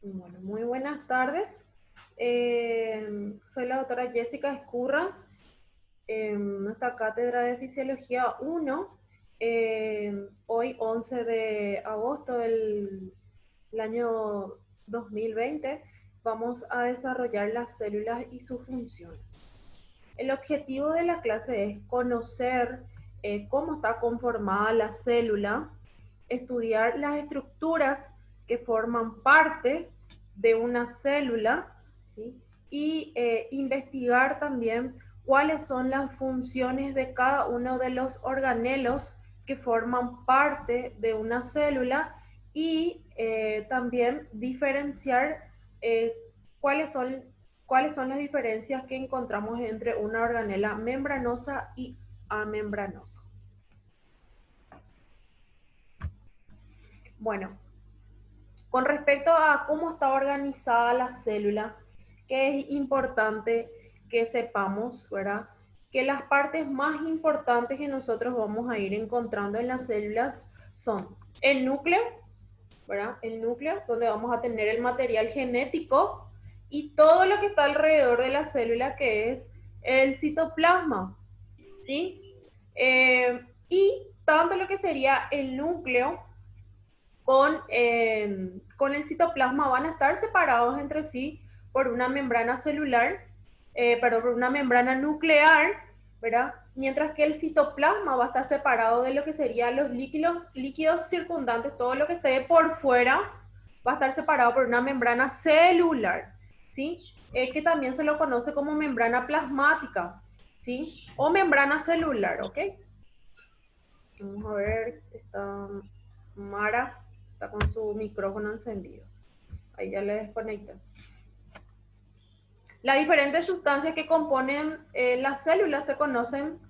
Bueno, muy buenas tardes. Soy la doctora Jessica Escurra, en nuestra cátedra de Fisiología 1. Hoy, 11 de agosto del año 2020, vamos a desarrollar las células y sus funciones. El objetivo de la clase es conocer cómo está conformada la célula, estudiar las estructuras que forman parte de una célula, ¿sí? Y investigar también cuáles son las funciones de cada uno de los organelos que forman parte de una célula y también diferenciar cuáles son, cuáles son las diferencias que encontramos entre una organela membranosa y amembranosa. Bueno, con respecto a cómo está organizada la célula, que es importante que sepamos, ¿verdad? Que las partes más importantes que nosotros vamos a ir encontrando en las células son el núcleo, ¿verdad? El núcleo, donde vamos a tener el material genético y todo lo que está alrededor de la célula, que es el citoplasma, ¿sí? Y tanto lo que sería el núcleo con el citoplasma van a estar separados entre sí por una membrana celular, perdón, por una membrana nuclear, ¿verdad? Mientras que el citoplasma va a estar separado de lo que serían los líquidos circundantes, todo lo que esté por fuera va a estar separado por una membrana celular, ¿sí? Que también se lo conoce como membrana plasmática, ¿sí? O membrana celular, ¿ok? Vamos a ver, está Mara, está con su micrófono encendido. Ahí ya le desconecté. Las diferentes sustancias que componen las células se conocen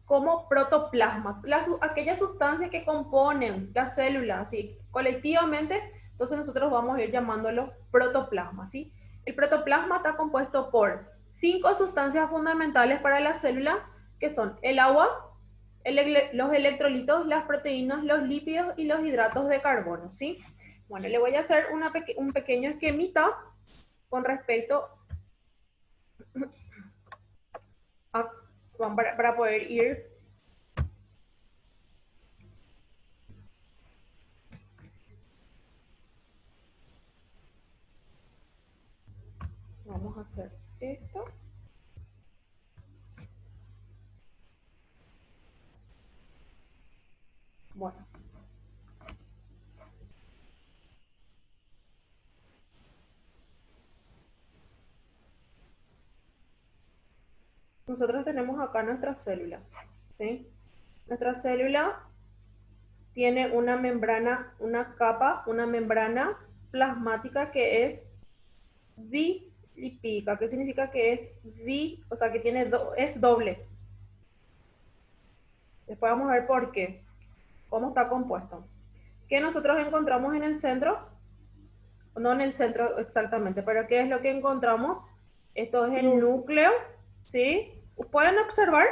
como protoplasma. Aquellas sustancias que componen las células, ¿sí? Colectivamente, entonces nosotros vamos a ir llamándolo protoplasma, ¿sí? El protoplasma está compuesto por 5 sustancias fundamentales para la célula, que son el agua, los electrolitos, las proteínas, los lípidos y los hidratos de carbono, ¿sí? Bueno, le voy a hacer un pequeño esquemita con respecto a, para poder ir vamos a hacer esto. Bueno, nosotros tenemos acá nuestra célula, ¿sí? Nuestra célula tiene una membrana, una capa, una membrana plasmática que es bilipídica. ¿Qué significa que es o sea, que tiene es doble? Después vamos a ver por qué, cómo está compuesto. ¿Qué nosotros encontramos en el centro? No en el centro exactamente, pero ¿qué es lo que encontramos? Esto es el núcleo, ¿sí? ¿Pueden observar?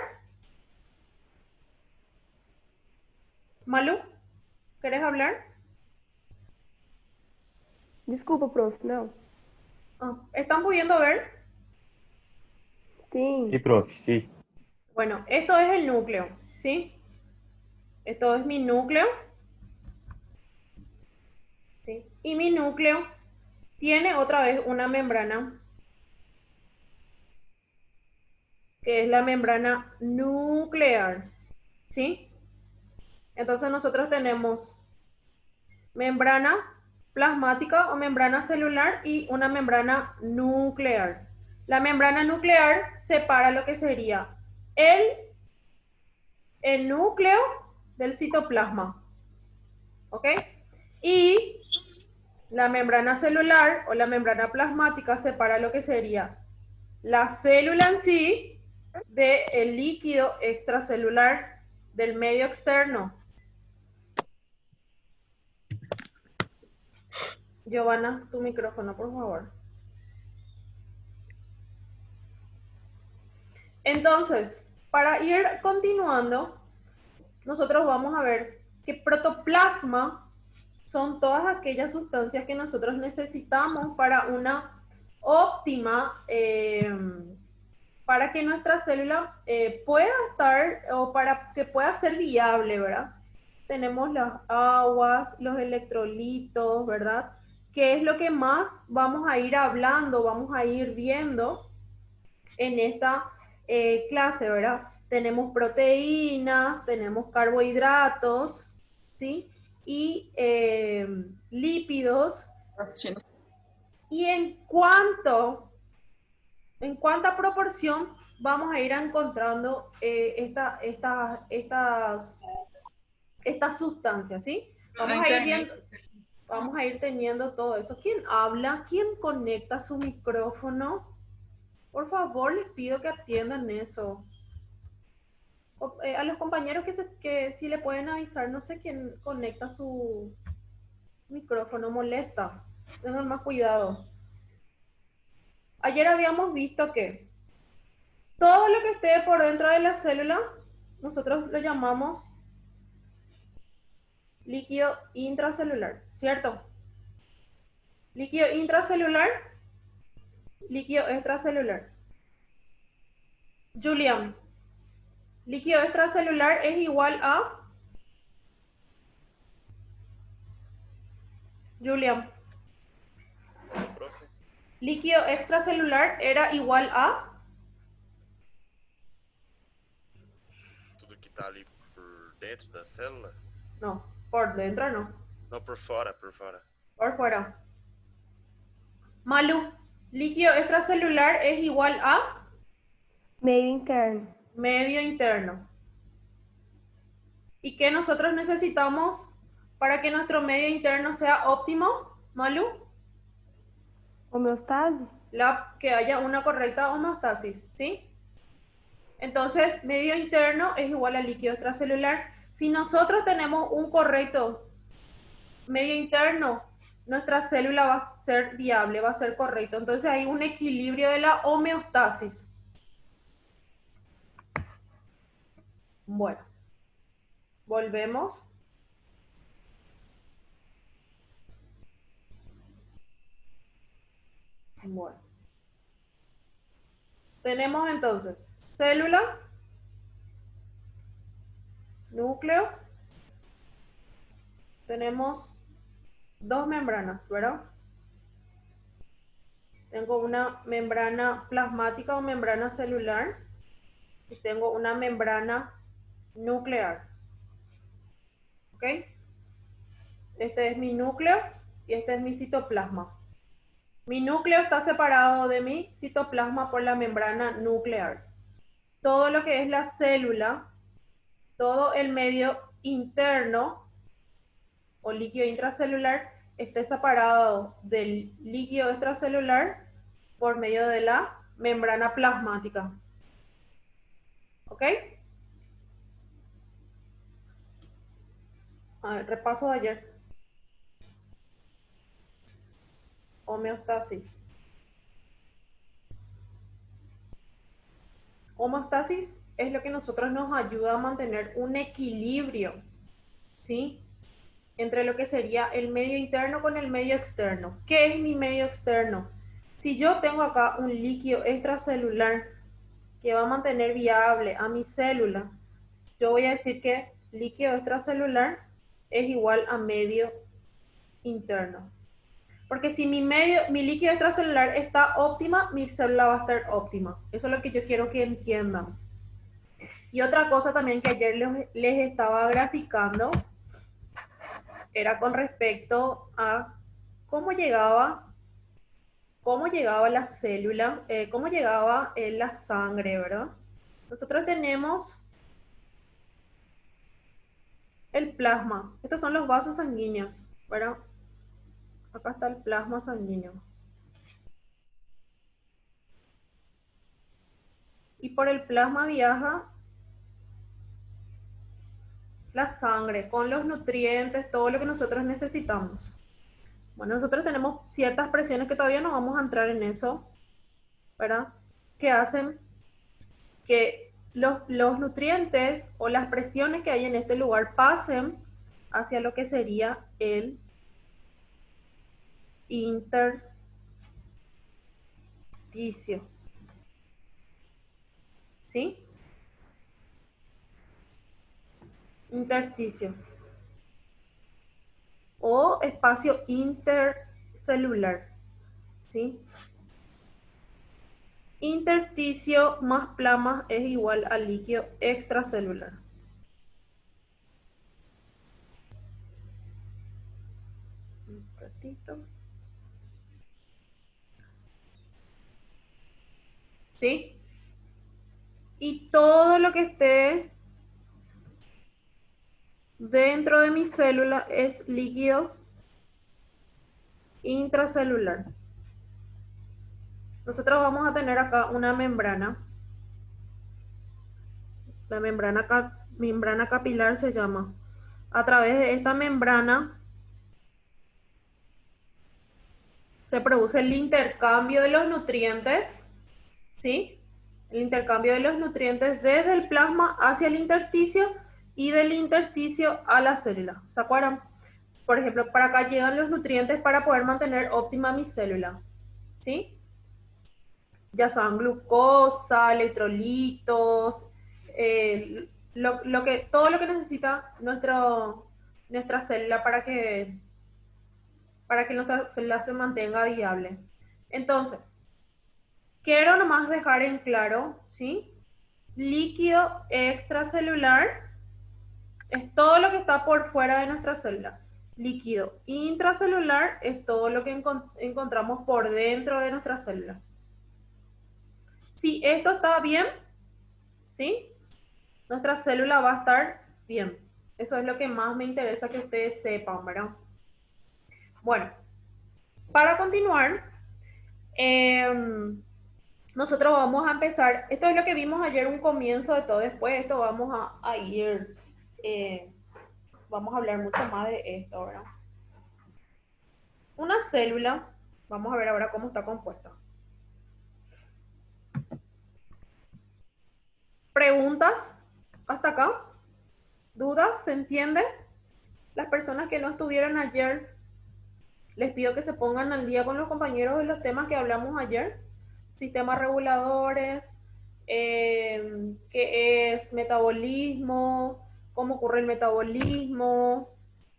Malu, ¿querés hablar? Desculpa, prof, não. ¿Están pudiendo ver? Sim. Sí, profe, sí. Bueno, esto es el núcleo, ¿sí? Esto es mi núcleo, ¿sí? Y mi núcleo tiene otra vez una membrana, que es la membrana nuclear, ¿sí? Entonces nosotros tenemos membrana plasmática o membrana celular y una membrana nuclear. La membrana nuclear separa lo que sería el, el núcleo del citoplasma, ¿ok? Y la membrana celular o la membrana plasmática separa lo que sería la célula en sí del líquido extracelular del medio externo. Giovanna, tu micrófono, por favor. Entonces, para ir continuando, nosotros vamos a ver que protoplasma son todas aquellas sustancias que nosotros necesitamos para una óptima, para que nuestra célula pueda estar o para que pueda ser viable, ¿verdad? Tenemos las aguas, los electrolitos, ¿verdad? Que es lo que más vamos a ir hablando, vamos a ir viendo en esta clase, ¿verdad? Tenemos proteínas, tenemos carbohidratos, ¿sí? Y lípidos. Assistindo. Y en cuánta proporción vamos a ir encontrando estas sustancias, ¿sí? Vamos a ir viendo, vamos a ir teniendo todo eso. ¿Quién habla? ¿Quién conecta su micrófono? Por favor, les pido que atiendan eso. A los compañeros que si le pueden avisar, no sé quién conecta su micrófono, molesta. Tengan más cuidado. Ayer habíamos visto que todo lo que esté por dentro de la célula, nosotros lo llamamos líquido intracelular, ¿cierto? Líquido intracelular, líquido extracelular. Julián, líquido extracelular es igual a... Julián. Profe, Líquido extracelular era igual a... tudo que tá ali por dentro da célula? No, por dentro no. Não, por fora, por fora. Por fuera. Malu, líquido extracelular es igual a... Meio interno. Medio interno. ¿Y qué nosotros necesitamos para que nuestro medio interno sea óptimo, Malu? Homeostase? Que haya una correcta homeostasis, ¿sí? Entonces, medio interno es igual a líquido extracelular. Si nosotros tenemos un correcto medio interno, nuestra célula va a ser viable, va a ser correcto. Entonces hay un equilibrio de la homeostasis. Bueno, volvemos. Bueno. Tenemos entonces célula, núcleo, tenemos dos membranas, ¿verdad? Tengo una membrana plasmática o membrana celular y tengo una membrana nuclear. ¿Ok? Este es mi núcleo y este es mi citoplasma. Mi núcleo está separado de mi citoplasma por la membrana nuclear. Todo lo que es la célula, todo el medio interno o líquido intracelular esté separado del líquido extracelular por medio de la membrana plasmática. ¿Ok? A ver, repaso de ayer. Homeostasis. Homeostasis es lo que nosotros nos ayuda a mantener un equilibrio, ¿sí? Entre lo que sería el medio interno con el medio externo. ¿Qué es mi medio externo? Si yo tengo acá un líquido extracelular que va a mantener viable a mi célula, yo voy a decir que líquido extracelular es igual a medio interno. Porque si mi líquido extracelular está óptima, mi célula va a estar óptima. Eso es lo que yo quiero que entiendan. Y otra cosa también que ayer les estaba graficando era con respecto a cómo llegaba la célula, cómo llegaba la sangre, ¿verdad? Nosotros tenemos el plasma. Estos son los vasos sanguíneos, ¿verdad? Acá está el plasma sanguíneo. Y por el plasma viaja la sangre con los nutrientes, todo lo que nosotros necesitamos. Bueno, nosotros tenemos ciertas presiones que todavía no vamos a entrar en eso, ¿verdad? Que hacen que los nutrientes o las presiones que hay en este lugar pasen hacia lo que sería el intersticio. ¿Sí? Intersticio. O espacio intercelular. ¿Sí? Intersticio más plasma es igual a líquido extracelular. Un ratito. ¿Sí? Y todo lo que esté dentro de mi célula es líquido intracelular. Nosotros vamos a tener acá una membrana. La membrana capilar se llama. A través de esta membrana se produce el intercambio de los nutrientes, ¿sí? El intercambio de los nutrientes desde el plasma hacia el intersticio y del intersticio a la célula. ¿Se acuerdan? Por ejemplo, para acá llegan los nutrientes para poder mantener óptima mi célula, ¿sí? Ya sean glucosa, electrolitos, todo lo que necesita nuestra célula para que nuestra célula se mantenga viable. Entonces, quiero nomás dejar en claro, ¿sí? Líquido extracelular es todo lo que está por fuera de nuestra célula. Líquido intracelular es todo lo que encontramos por dentro de nuestra célula. Si esto está bien, ¿sí? Nuestra célula va a estar bien. Eso es lo que más me interesa que ustedes sepan, ¿verdad? Bueno, para continuar, nosotros vamos a empezar, esto es lo que vimos ayer, un comienzo de todo, después de esto vamos a ir, vamos a hablar mucho más de esto, ¿verdad? Una célula, vamos a ver ahora cómo está compuesta. ¿Preguntas hasta acá? ¿Dudas? ¿Se entiende? Las personas que no estuvieron ayer, les pido que se pongan al día con los compañeros de los temas que hablamos ayer. Sistemas reguladores, qué es metabolismo, cómo ocurre el metabolismo,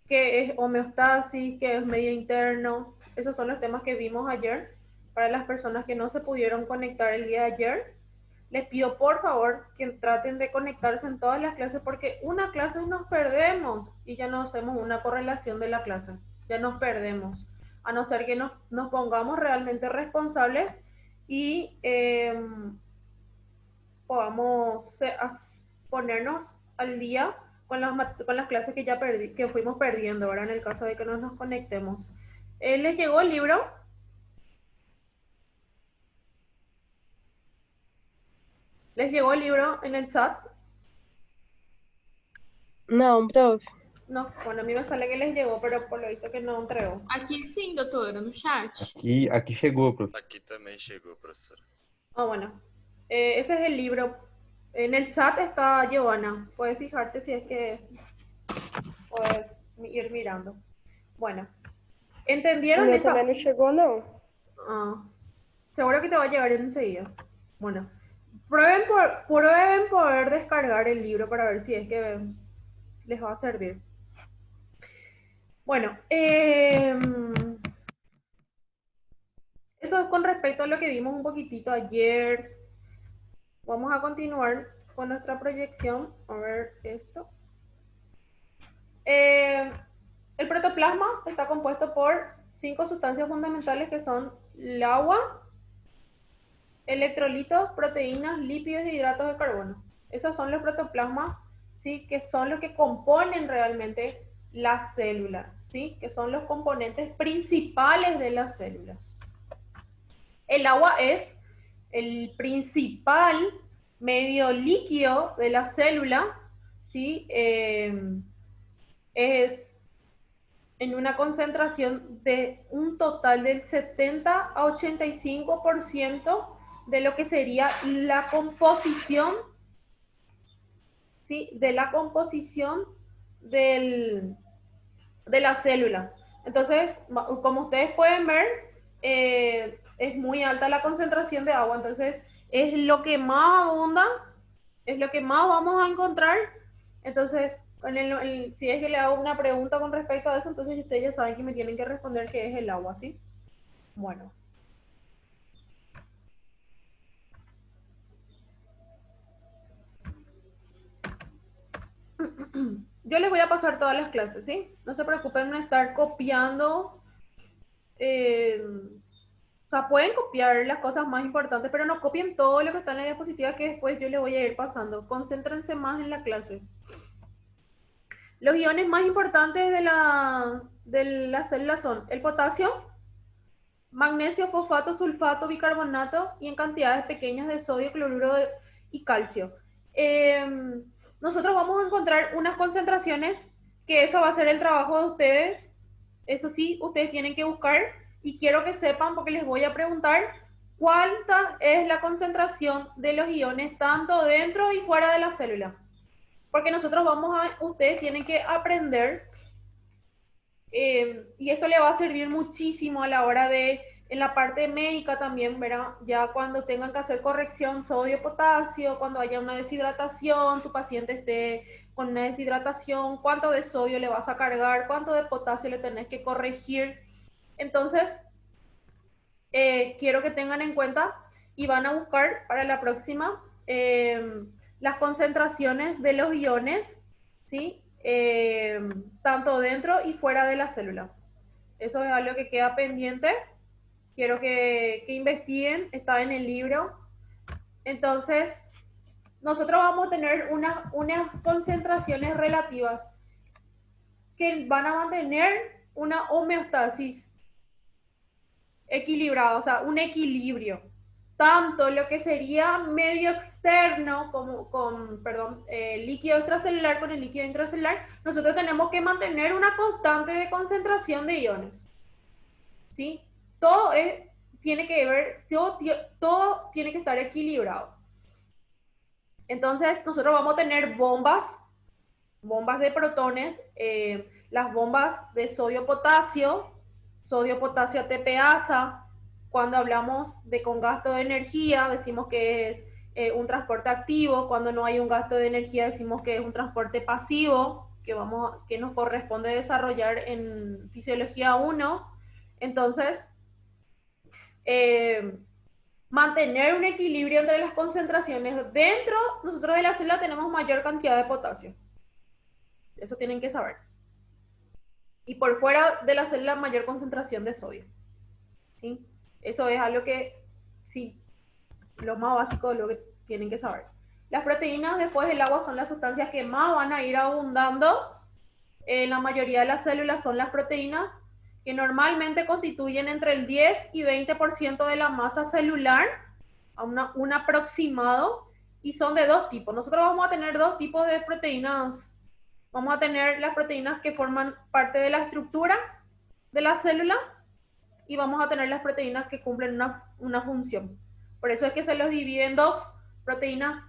qué es homeostasis, qué es medio interno. Esos son los temas que vimos ayer. Para las personas que no se pudieron conectar el día de ayer, les pido por favor que traten de conectarse en todas las clases porque una clase nos perdemos y ya no hacemos una correlación de la clase, ya nos perdemos, a no ser que nos pongamos realmente responsables y podamos ponernos al día con las clases que ya que fuimos perdiendo, ahora en el caso de que no nos conectemos. ¿Les llegó el libro? ¿Les llegó el libro en el chat? Não, prof. No, bueno, a mí me sale que les llegó, pero por lo visto que no entregó. Aqui sim, doutora, no chat. Aqui chegou, prof. Aqui também chegou, professora. Ah, bueno. Ese es el libro. En el chat está Giovanna. Puedes fijarte si es que puedes ir mirando. Bueno. O ¿Entendieron meu esa? também não chegou, não. Ah, seguro que te va a llegar enseguida. Bueno. Prueben poder descargar el libro para ver si es que les va a servir. Bueno, eso es con respecto a lo que vimos un poquitito ayer. Vamos a continuar con nuestra proyección. A ver esto. El protoplasma está compuesto por 5 sustancias fundamentales que son el agua, electrolitos, proteínas, lípidos y hidratos de carbono. Esos son los protoplasmas, ¿sí? Que son los que componen realmente la célula, ¿sí? Que son los componentes principales de las células. El agua es el principal medio líquido de la célula, ¿sí? Es en una concentración de un total del 70 a 85% de lo que sería la composición, ¿sí? De la composición de la célula. Entonces, como ustedes pueden ver, es muy alta la concentración de agua, entonces es lo que más abunda, es lo que más vamos a encontrar. Entonces, si es que le hago una pregunta con respecto a eso, entonces ustedes ya saben que me tienen que responder qué es el agua, ¿sí? Bueno. Yo les voy a pasar todas las clases, ¿sí? No se preocupen en estar copiando. O sea, pueden copiar las cosas más importantes, pero no copien todo lo que está en la diapositiva que después yo les voy a ir pasando. Concéntrense más en la clase. Los iones más importantes de la célula son el potasio, magnesio, fosfato, sulfato, bicarbonato y en cantidades pequeñas de sodio, cloruro y calcio. Nosotros vamos a encontrar unas concentraciones que eso va a ser el trabajo de ustedes. Eso sí, ustedes tienen que buscar y quiero que sepan porque les voy a preguntar cuánta es la concentración de los iones tanto dentro y fuera de la célula. Porque ustedes tienen que aprender y esto le va a servir muchísimo a la hora en la parte médica también, ¿verdad? Ya cuando tengan que hacer corrección sodio-potasio, cuando haya una deshidratación, tu paciente esté con una deshidratación, cuánto de sodio le vas a cargar, cuánto de potasio le tenés que corregir. Entonces, quiero que tengan en cuenta y van a buscar para la próxima las concentraciones de los iones, ¿sí? Tanto dentro y fuera de la célula. Eso es algo que queda pendiente. Quiero que investiguen, está en el libro. Entonces, nosotros vamos a tener unas concentraciones relativas que van a mantener una homeostasis equilibrada, o sea, un equilibrio. Tanto lo que sería medio externo como líquido extracelular con el líquido intracelular, nosotros tenemos que mantener una constante de concentración de iones. ¿Sí? Todo tiene que ver, todo tiene que estar equilibrado. Entonces, nosotros vamos a tener bombas de protones, las bombas de sodio-potasio ATPasa. Cuando hablamos de con gasto de energía, decimos que es un transporte activo. Cuando no hay un gasto de energía, decimos que es un transporte pasivo, que nos corresponde desarrollar en fisiología 1. Entonces, mantener un equilibrio entre las concentraciones. Dentro, nosotros de la célula tenemos mayor cantidad de potasio. Eso tienen que saber. Y por fuera de la célula, mayor concentración de sodio. ¿Sí? Eso es algo que, sí, lo más básico de lo que tienen que saber. Las proteínas después del agua son las sustancias que más van a ir abundando. En la mayoría de las células son las proteínas que normalmente constituyen entre el 10 y 20% de la masa celular, un aproximado, y son de dos tipos. Nosotros vamos a tener dos tipos de proteínas. Vamos a tener las proteínas que forman parte de la estructura de la célula y vamos a tener las proteínas que cumplen una función. Por eso es que se los divide en dos: proteínas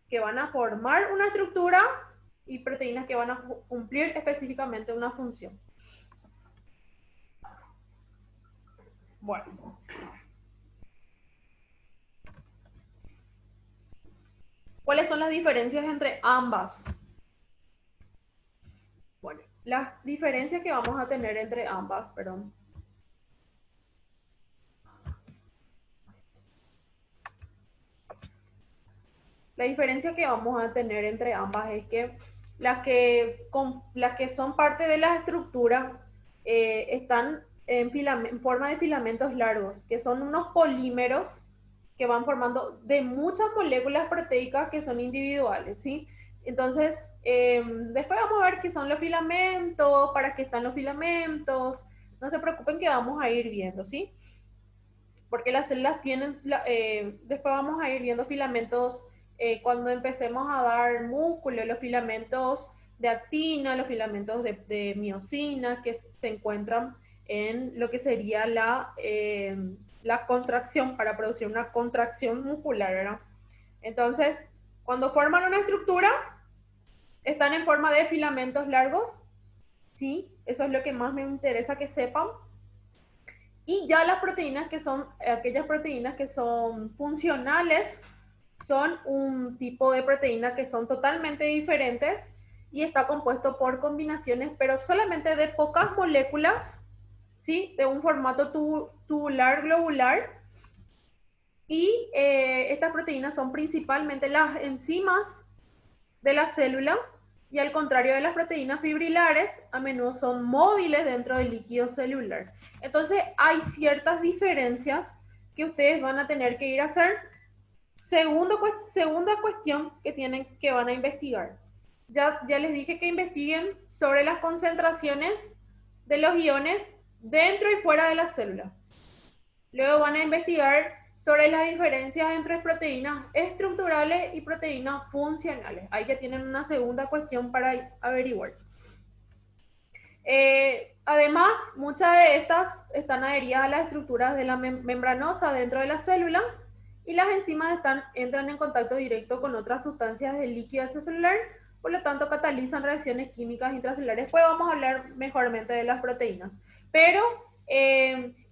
que van a formar una estructura y proteínas que van a cumplir específicamente una función. Bueno. ¿Cuáles son las diferencias entre ambas? Bueno, las diferencias que vamos a tener entre ambas, perdón. La diferencia que vamos a tener entre ambas es que las que son parte de la estructura están en forma de filamentos largos, que son unos polímeros que van formando de muchas moléculas proteicas que son individuales, ¿sí? Entonces, después vamos a ver qué son los filamentos, para qué están los filamentos. No se preocupen que vamos a ir viendo, ¿sí? Porque las células tienen, después vamos a ir viendo filamentos cuando empecemos a dar músculo, los filamentos de actina, los filamentos de miosina, que se encuentran en lo que sería la contracción, para producir una contracción muscular, ¿verdad? Entonces, cuando forman una estructura, están en forma de filamentos largos, ¿sí? Eso es lo que más me interesa que sepan. Y ya las proteínas que son, aquellas proteínas que son funcionales, son un tipo de proteína que son totalmente diferentes y está compuesto por combinaciones, pero solamente de pocas moléculas, ¿sí? De un formato tubular globular. Y estas proteínas son principalmente las enzimas de la célula y al contrario de las proteínas fibrilares, a menudo son móviles dentro del líquido celular. Entonces hay ciertas diferencias que ustedes van a tener que ir a hacer. Segunda cuestión que van a investigar. Ya les dije que investiguen sobre las concentraciones de los iones dentro y fuera de la célula. Luego van a investigar sobre las diferencias entre proteínas estructurales y proteínas funcionales. Ahí ya tienen una segunda cuestión para averiguar. Además, muchas de estas están adheridas a las estructuras de la membranosa dentro de la célula y las enzimas entran en contacto directo con otras sustancias del líquido extracelular, por lo tanto catalizan reacciones químicas intracelulares. Después vamos a hablar mejormente de las proteínas. Pero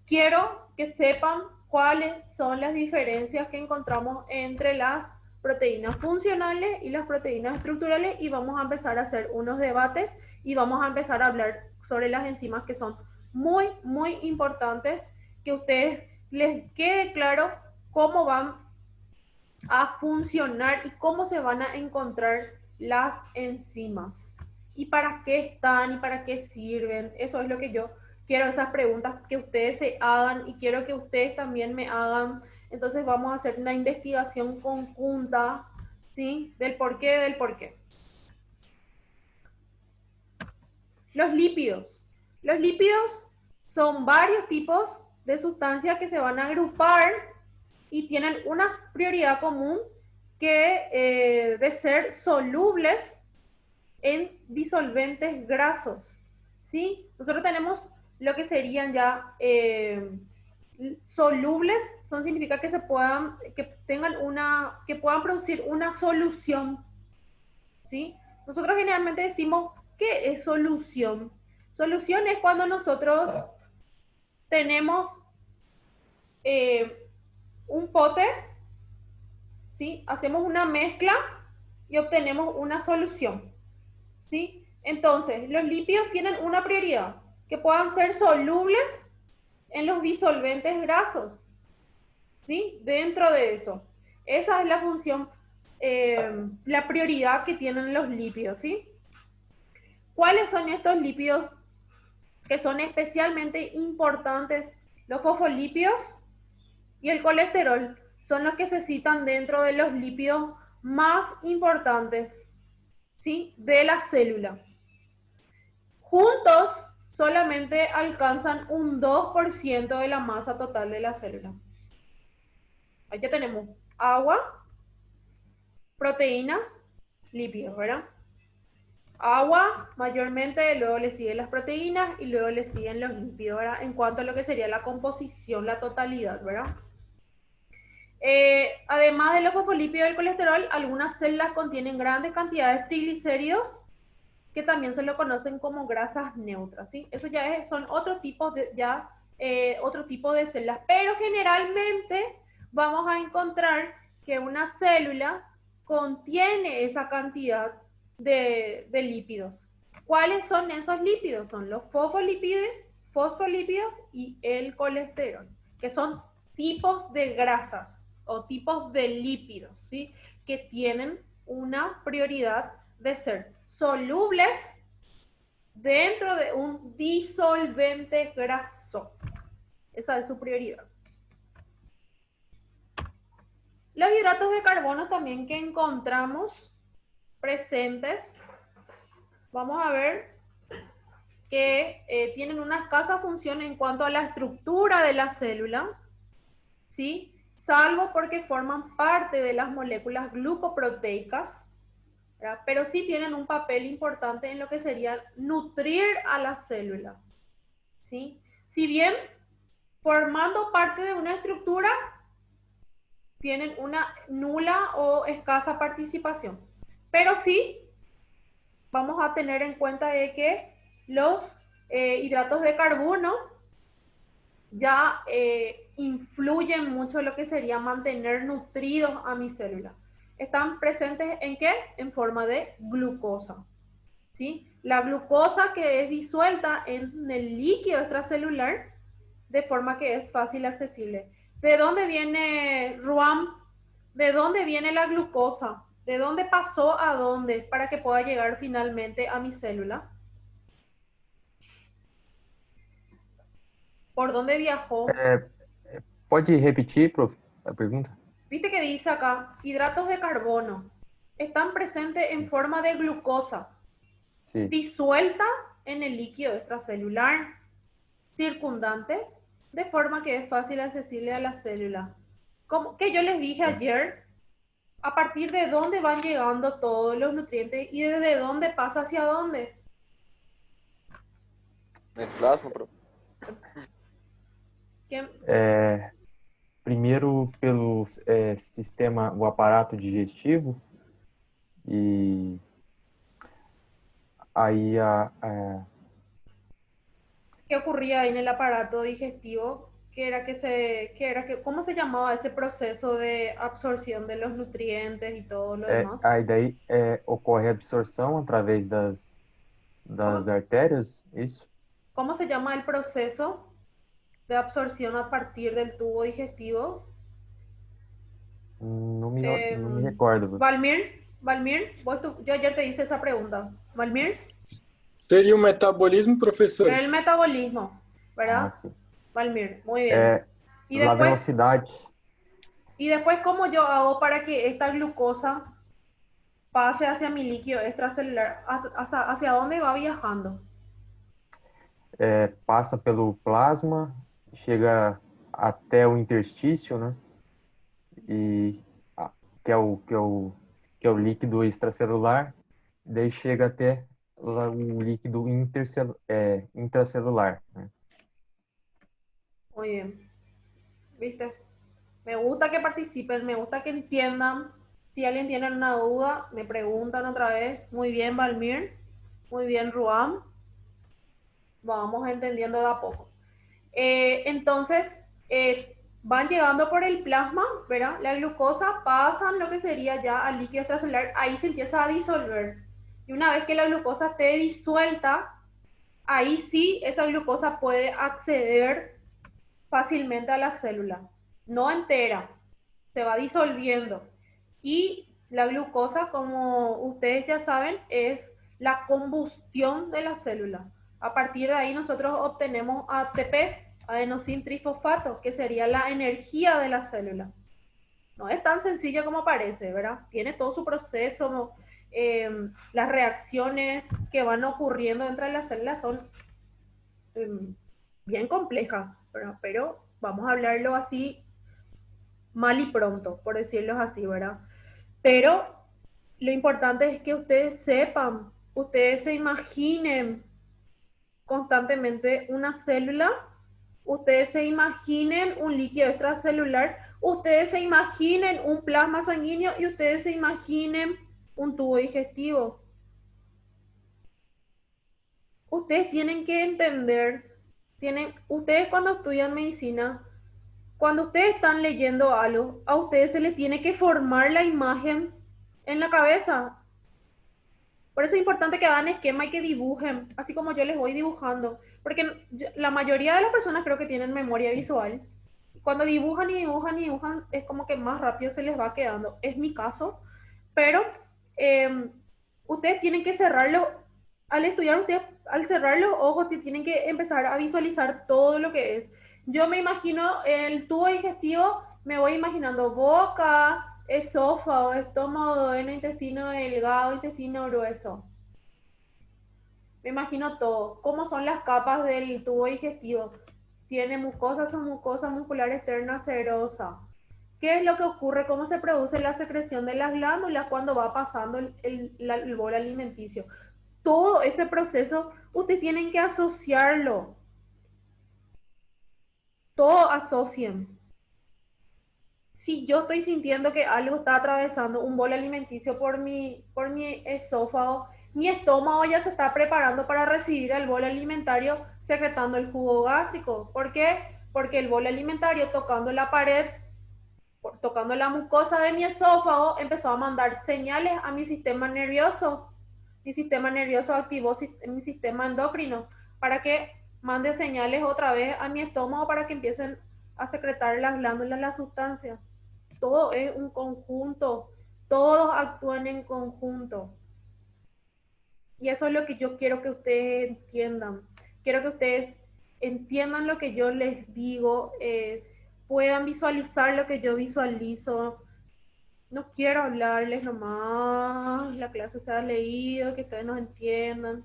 quiero que sepan cuáles son las diferencias que encontramos entre las proteínas funcionales y las proteínas estructurales y vamos a empezar a hacer unos debates y vamos a empezar a hablar sobre las enzimas que son muy, muy importantes, que a ustedes les quede claro cómo van a funcionar y cómo se van a encontrar las enzimas y para qué están y para qué sirven. Eso es lo que yo quiero, esas preguntas que ustedes se hagan y quiero que ustedes también me hagan. Entonces vamos a hacer una investigación conjunta, ¿sí? Del por qué, del por qué. Los lípidos. Los lípidos son varios tipos de sustancias que se van a agrupar y tienen una prioridad común que de ser solubles en disolventes grasos, ¿sí? Nosotros tenemos lo que serían ya solubles, significa que que puedan producir una solución, ¿sí? Nosotros generalmente decimos, ¿qué es solución? Solución es cuando nosotros tenemos un pote, ¿sí? Hacemos una mezcla y obtenemos una solución, ¿sí? Entonces, los lípidos tienen una prioridad, que puedan ser solubles en los disolventes grasos, ¿sí? Dentro de eso. Esa es la función, la prioridad que tienen los lípidos, ¿sí? ¿Cuáles son estos lípidos que son especialmente importantes? Los fosfolípidos y el colesterol son los que se citan dentro de los lípidos más importantes, ¿sí? De la célula. Juntos solamente alcanzan un 2% de la masa total de la célula. Ahí ya tenemos agua, proteínas, lípidos, ¿verdad? Agua mayormente, luego le siguen las proteínas y luego le siguen los lípidos, ¿verdad? En cuanto a lo que sería la composición, la totalidad, ¿verdad? Además de los fosfolípidos y el colesterol, algunas células contienen grandes cantidades de triglicéridos, que también se lo conocen como grasas neutras, ¿sí? Eso ya son otro tipo de células, pero generalmente vamos a encontrar que una célula contiene esa cantidad de lípidos. ¿Cuáles son esos lípidos? Son los fosfolípidos y el colesterol, que son tipos de grasas o tipos de lípidos, ¿sí? Que tienen una prioridad de ser solubles dentro de un disolvente graso. Esa es su prioridad. Los hidratos de carbono también que encontramos presentes, vamos a ver que tienen una escasa función en cuanto a la estructura de la célula, ¿sí? Salvo porque forman parte de las moléculas glucoproteicas, ¿verdad? Pero sí tienen un papel importante en lo que sería nutrir a la célula, ¿sí? Si bien formando parte de una estructura, tienen una nula o escasa participación. Pero sí vamos a tener en cuenta de que Los hidratos de carbono ya influyen mucho en lo que sería mantener nutridos a mi célula. ¿Están presentes en qué? En forma de glucosa. ¿Sí? La glucosa que es disuelta en el líquido extracelular de forma que es fácil accesible. ¿De dónde viene, Ruam? ¿De dónde viene la glucosa? ¿De dónde pasó a dónde para que pueda llegar finalmente a mi célula? ¿Por dónde viajó? É, pode repetir, prof, a pergunta? Viste que dice acá, hidratos de carbono están presentes en forma de glucosa, Sim. disuelta en el líquido extracelular circundante, de forma que es fácil accesible a la célula. Como que yo les dije ayer, a partir de dónde van llegando todos los nutrientes y desde dónde pasa hacia dónde. El plasma, prof. ¿Quién? Primeiro pelo sistema, o aparato digestivo, e aí ¿Qué ocurría ahí en el aparato digestivo? ¿Cómo se llamaba ese proceso de absorción de los nutrientes y todo lo demás? aí daí ocorre a absorção através das artérias, isso? ¿Cómo se llama el proceso de absorción a partir del tubo digestivo? Não me recordo. Valmir, yo ayer te hice esa pregunta. Valmir, Seria o metabolismo, professor? el metabolismo, ¿verdad? sim. Valmir, muy bien. Y La después, velocidade. y después, ¿cómo yo hago para que esta glucosa pase hacia mi líquido extracelular? ¿Hacia dónde va viajando? Passa pelo plasma, chega até o interstício, né? E que é o líquido extracelular, daí chega até o líquido intracelular, né? Muy bien. ¿Viste? Me gusta que participen, me gusta que entiendan. Si alguien tiene una duda, me preguntan otra vez. Muy bien, Valmir. Muy bien, Ruam. Vamos entendiendo de a poco. Entonces, van llegando por el plasma, ¿verdad? La glucosa pasan lo que sería ya al líquido extracelular, ahí se empieza a disolver. Y una vez que la glucosa esté disuelta, ahí sí esa glucosa puede acceder fácilmente a la célula. No entera, se va disolviendo. Y la glucosa, como ustedes ya saben, es la combustión de la célula. A partir de ahí nosotros obtenemos ATP, adenosín trifosfato, que sería la energía de la célula. No es tan sencillo como parece, ¿verdad? Tiene todo su proceso, las reacciones que van ocurriendo dentro de la célula son bien complejas, ¿verdad? Pero vamos a hablarlo así mal y pronto, por decirlo así, ¿verdad? Pero lo importante es que ustedes sepan, ustedes se imaginen constantemente una célula, ustedes se imaginen un líquido extracelular, ustedes se imaginen un plasma sanguíneo y ustedes se imaginen un tubo digestivo. Ustedes tienen que entender, ustedes cuando estudian medicina, cuando ustedes están leyendo algo, a ustedes se les tiene que formar la imagen en la cabeza. Por eso es importante que hagan esquema y que dibujen, así como yo les voy dibujando. Porque la mayoría de las personas creo que tienen memoria visual. Cuando dibujan y dibujan y dibujan, es como que más rápido se les va quedando. Es mi caso. Pero ustedes tienen que cerrarlo. Al estudiar, ustedes al cerrar los ojos tienen que empezar a visualizar todo lo que es. Yo me imagino el tubo digestivo, me voy imaginando boca, esófago, estómago, duodeno, intestino delgado, intestino grueso. Me imagino todo. ¿Cómo son las capas del tubo digestivo? Tiene mucosa, submucosa, muscular externa, serosa. ¿Qué es lo que ocurre? ¿Cómo se produce la secreción de las glándulas cuando va pasando el bolo alimenticio? Todo ese proceso, ustedes tienen que asociarlo. Todo asocien. Si yo estoy sintiendo que algo está atravesando un bolo alimenticio por mi esófago, mi estómago ya se está preparando para recibir el bolo alimentario secretando el jugo gástrico. ¿Por qué? Porque el bolo alimentario tocando la pared, tocando la mucosa de mi esófago, empezó a mandar señales a mi sistema nervioso. Mi sistema nervioso activó mi sistema endocrino para que mande señales otra vez a mi estómago para que empiecen a secretar las glándulas, las sustancias. Todo es un conjunto, todos actúan en conjunto. Y eso es lo que yo quiero que ustedes entiendan. Quiero que ustedes entiendan lo que yo les digo, puedan visualizar lo que yo visualizo. No quiero hablarles nomás, la clase se ha leído, que ustedes nos entiendan.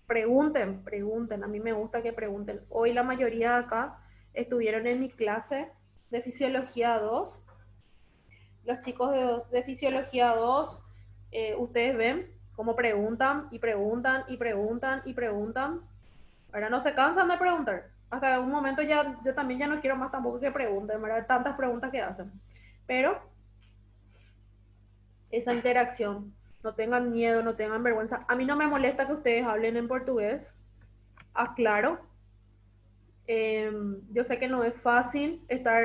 Pregunten, pregunten, a mí me gusta que pregunten. Hoy la mayoría de acá estuvieron en mi clase de Fisiología 2. Los chicos de Fisiología 2, ustedes ven cómo preguntan y preguntan y preguntan y preguntan. Ahora no se cansan de preguntar. Hasta un momento ya, yo también ya no quiero más tampoco que pregunten, ¿verdad? Tantas preguntas que hacen. Pero esa interacción, no tengan miedo, no tengan vergüenza. A mí no me molesta que ustedes hablen en portugués, aclaro. Yo sé que no es fácil estar,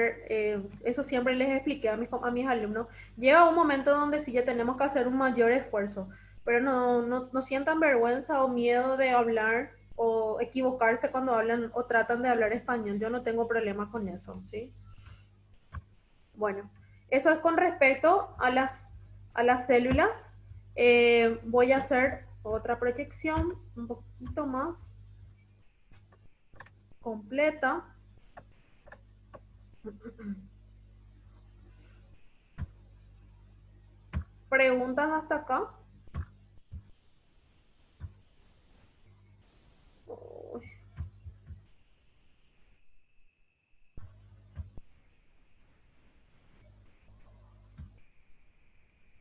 eso siempre les expliqué a mis alumnos. Llega un momento donde sí ya tenemos que hacer un mayor esfuerzo, pero no sientan vergüenza o miedo de hablar o equivocarse cuando hablan o tratan de hablar español. Yo no tengo problema con eso, ¿sí? Bueno, eso es con respecto a las células. Voy a hacer otra proyección un poquito más completa. ¿Preguntas hasta acá?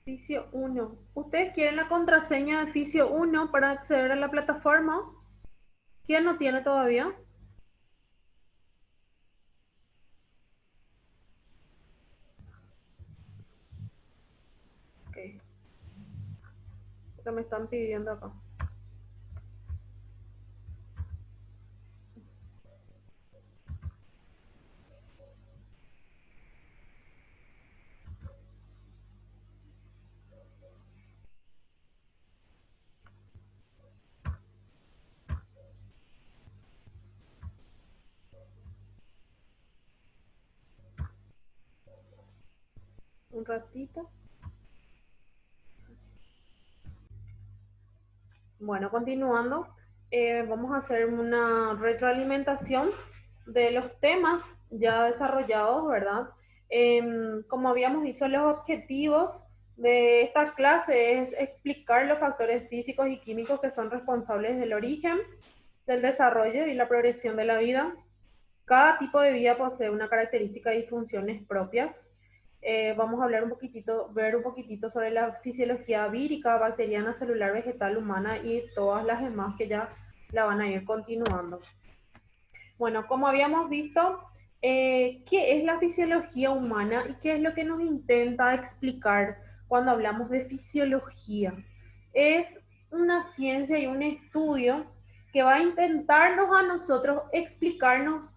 Fisio 1. ¿Ustedes quieren la contraseña de Fisio 1 para acceder a la plataforma? ¿Quién no tiene todavía? Ok. Lo que me están pidiendo acá. Un ratito. Bueno, continuando, vamos a hacer una retroalimentación de los temas ya desarrollados, ¿verdad? Como habíamos dicho, los objetivos de esta clase es explicar los factores físicos y químicos que son responsables del origen, del desarrollo y la progresión de la vida. Cada tipo de vida posee una característica y funciones propias. Vamos a hablar ver un poquitito sobre la fisiología vírica, bacteriana, celular, vegetal, humana y todas las demás que ya la van a ir continuando. Bueno, como habíamos visto, ¿qué es la fisiología humana y qué es lo que nos intenta explicar cuando hablamos de fisiología? Es una ciencia y un estudio que va a intentarnos a nosotros explicarnos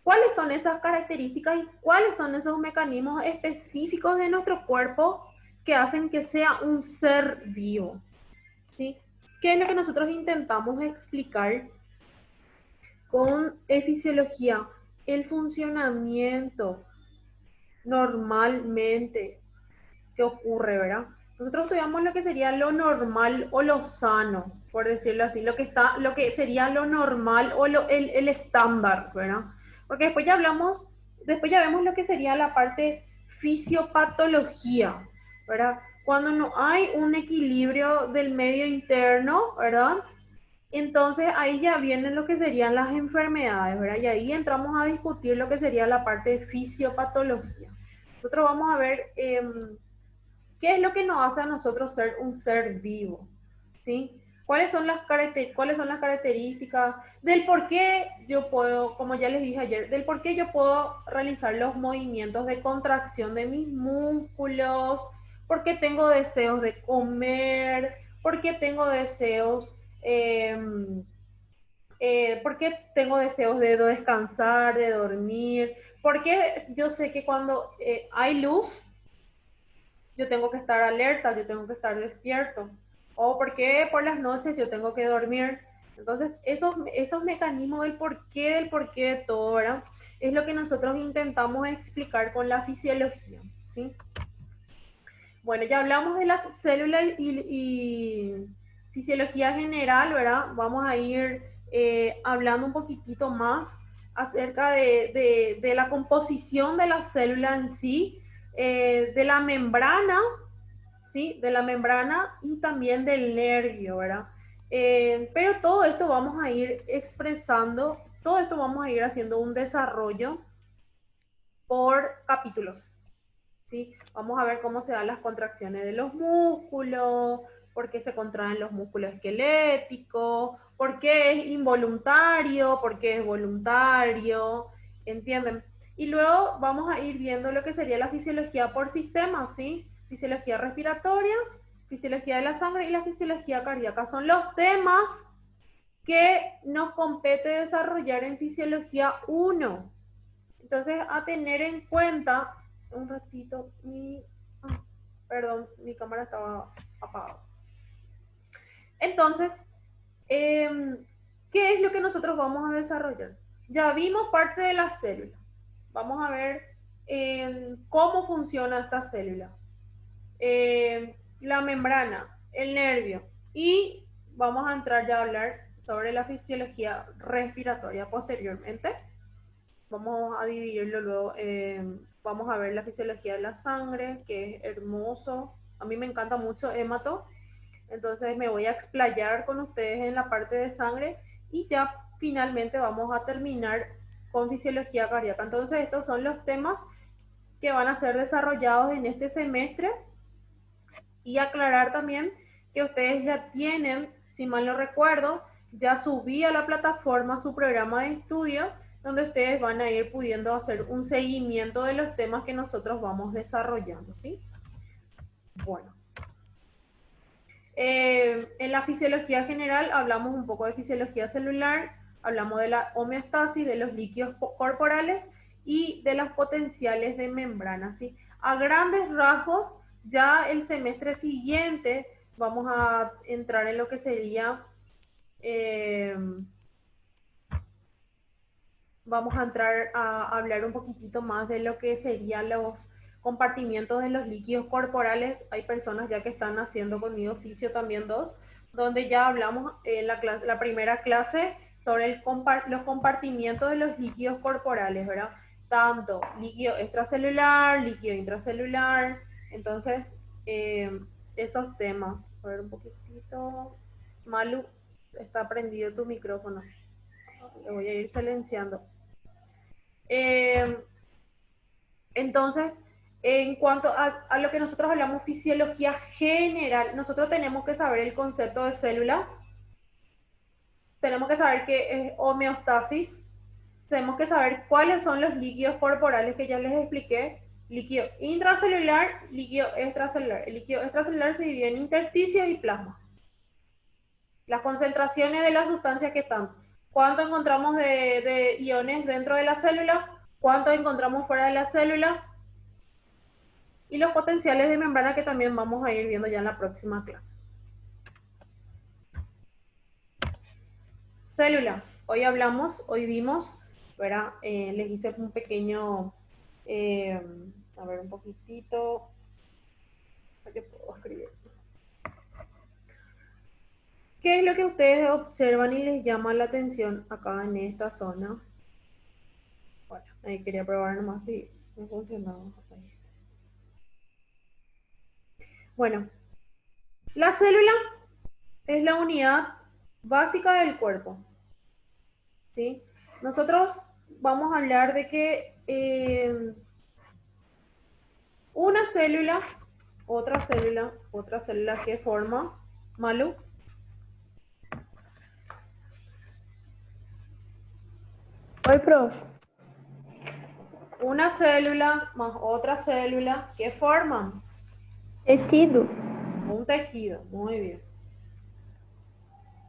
cuáles son esas características y cuáles son esos mecanismos específicos de nuestro cuerpo que hacen que sea un ser vivo, ¿sí? ¿Qué es lo que nosotros intentamos explicar con fisiología? El funcionamiento normalmente que ocurre, ¿verdad? Nosotros estudiamos lo que sería lo normal o lo sano, por decirlo así, lo que sería lo normal o el estándar, ¿verdad? Porque después ya vemos lo que sería la parte fisiopatología, ¿verdad? Cuando no hay un equilibrio del medio interno, ¿verdad? Entonces ahí ya vienen lo que serían las enfermedades, ¿verdad? Y ahí entramos a discutir lo que sería la parte de fisiopatología. Nosotros vamos a ver qué es lo que nos hace a nosotros ser un ser vivo, ¿sí? ¿Cuáles son las características del por qué yo puedo, como ya les dije ayer, del por qué yo puedo realizar los movimientos de contracción de mis músculos, por qué tengo deseos de comer, ¿Por qué tengo deseos? ¿Por qué tengo deseos de descansar, de dormir? ¿Por qué yo sé que cuando hay luz, yo tengo que estar alerta, yo tengo que estar despierto? ¿O por qué por las noches yo tengo que dormir? Entonces, esos mecanismos del porqué de todo, ¿verdad? Es lo que nosotros intentamos explicar con la fisiología, ¿sí? Bueno, ya hablamos de la célula y fisiología general, ¿verdad? Vamos a ir hablando un poquitito más acerca de la composición de la célula en sí, de la membrana, ¿sí? De la membrana y también del nervio, ¿verdad? Pero todo esto vamos a ir expresando, todo esto vamos a ir haciendo un desarrollo por capítulos, ¿sí? Vamos a ver cómo se dan las contracciones de los músculos, por qué se contraen los músculos esqueléticos, por qué es involuntario, por qué es voluntario, ¿entienden? Y luego vamos a ir viendo lo que sería la fisiología por sistemas, ¿sí? Fisiología respiratoria, fisiología de la sangre y la fisiología cardíaca. Son los temas que nos compete desarrollar en fisiología 1. Entonces, a tener en cuenta, un ratito, perdón, mi cámara estaba apagada. Entonces, ¿qué es lo que nosotros vamos a desarrollar? Ya vimos parte de la célula. Vamos a ver cómo funciona esta célula. La membrana, el nervio. Y vamos a entrar ya a hablar sobre la fisiología respiratoria posteriormente. Vamos a dividirlo luego. Vamos a ver la fisiología de la sangre, que es hermoso. A mí me encanta mucho hémato. Entonces me voy a explayar con ustedes en la parte de sangre y ya finalmente vamos a terminar con fisiología cardíaca. Entonces estos son los temas que van a ser desarrollados en este semestre. Y aclarar también que ustedes ya tienen, si mal no recuerdo, ya subí a la plataforma su programa de estudio, donde ustedes van a ir pudiendo hacer un seguimiento de los temas que nosotros vamos desarrollando, ¿sí? Bueno. En la fisiología general hablamos un poco de fisiología celular, hablamos de la homeostasis, de los líquidos corporales y de las potenciales de membrana, ¿sí? A grandes rasgos, ya el semestre siguiente vamos a entrar en lo que sería... vamos a entrar a hablar un poquitito más de lo que serían los compartimientos de los líquidos corporales. Hay personas ya que están haciendo conmigo fisio también 2, donde ya hablamos en la primera clase sobre los compartimientos de los líquidos corporales, ¿verdad? Tanto líquido extracelular, líquido intracelular. Entonces, esos temas. A ver un poquitito. Malu, está prendido tu micrófono. Le voy a ir silenciando. Entonces, en cuanto a lo que nosotros hablamos fisiología general, nosotros tenemos que saber el concepto de célula, tenemos que saber qué es homeostasis, tenemos que saber cuáles son los líquidos corporales que ya les expliqué, líquido intracelular, líquido extracelular. El líquido extracelular se divide en intersticio y plasma. Las concentraciones de las sustancias que están. ¿Cuánto encontramos de iones dentro de la célula? ¿Cuánto encontramos fuera de la célula? Y los potenciales de membrana que también vamos a ir viendo ya en la próxima clase. Célula. Hoy vimos, ¿verdad? Les hice un pequeño, a ver un poquitito. ¿Qué puedo escribir? ¿Qué es lo que ustedes observan y les llama la atención acá en esta zona? Bueno, ahí quería probar nomás si no funcionaba. Bueno, la célula es la unidad básica del cuerpo, ¿sí? Nosotros vamos a hablar de que una célula, otra célula que forma, Malu. Oi, prof. Una célula más otra célula que forman Tecido. un tejido. Muy bien.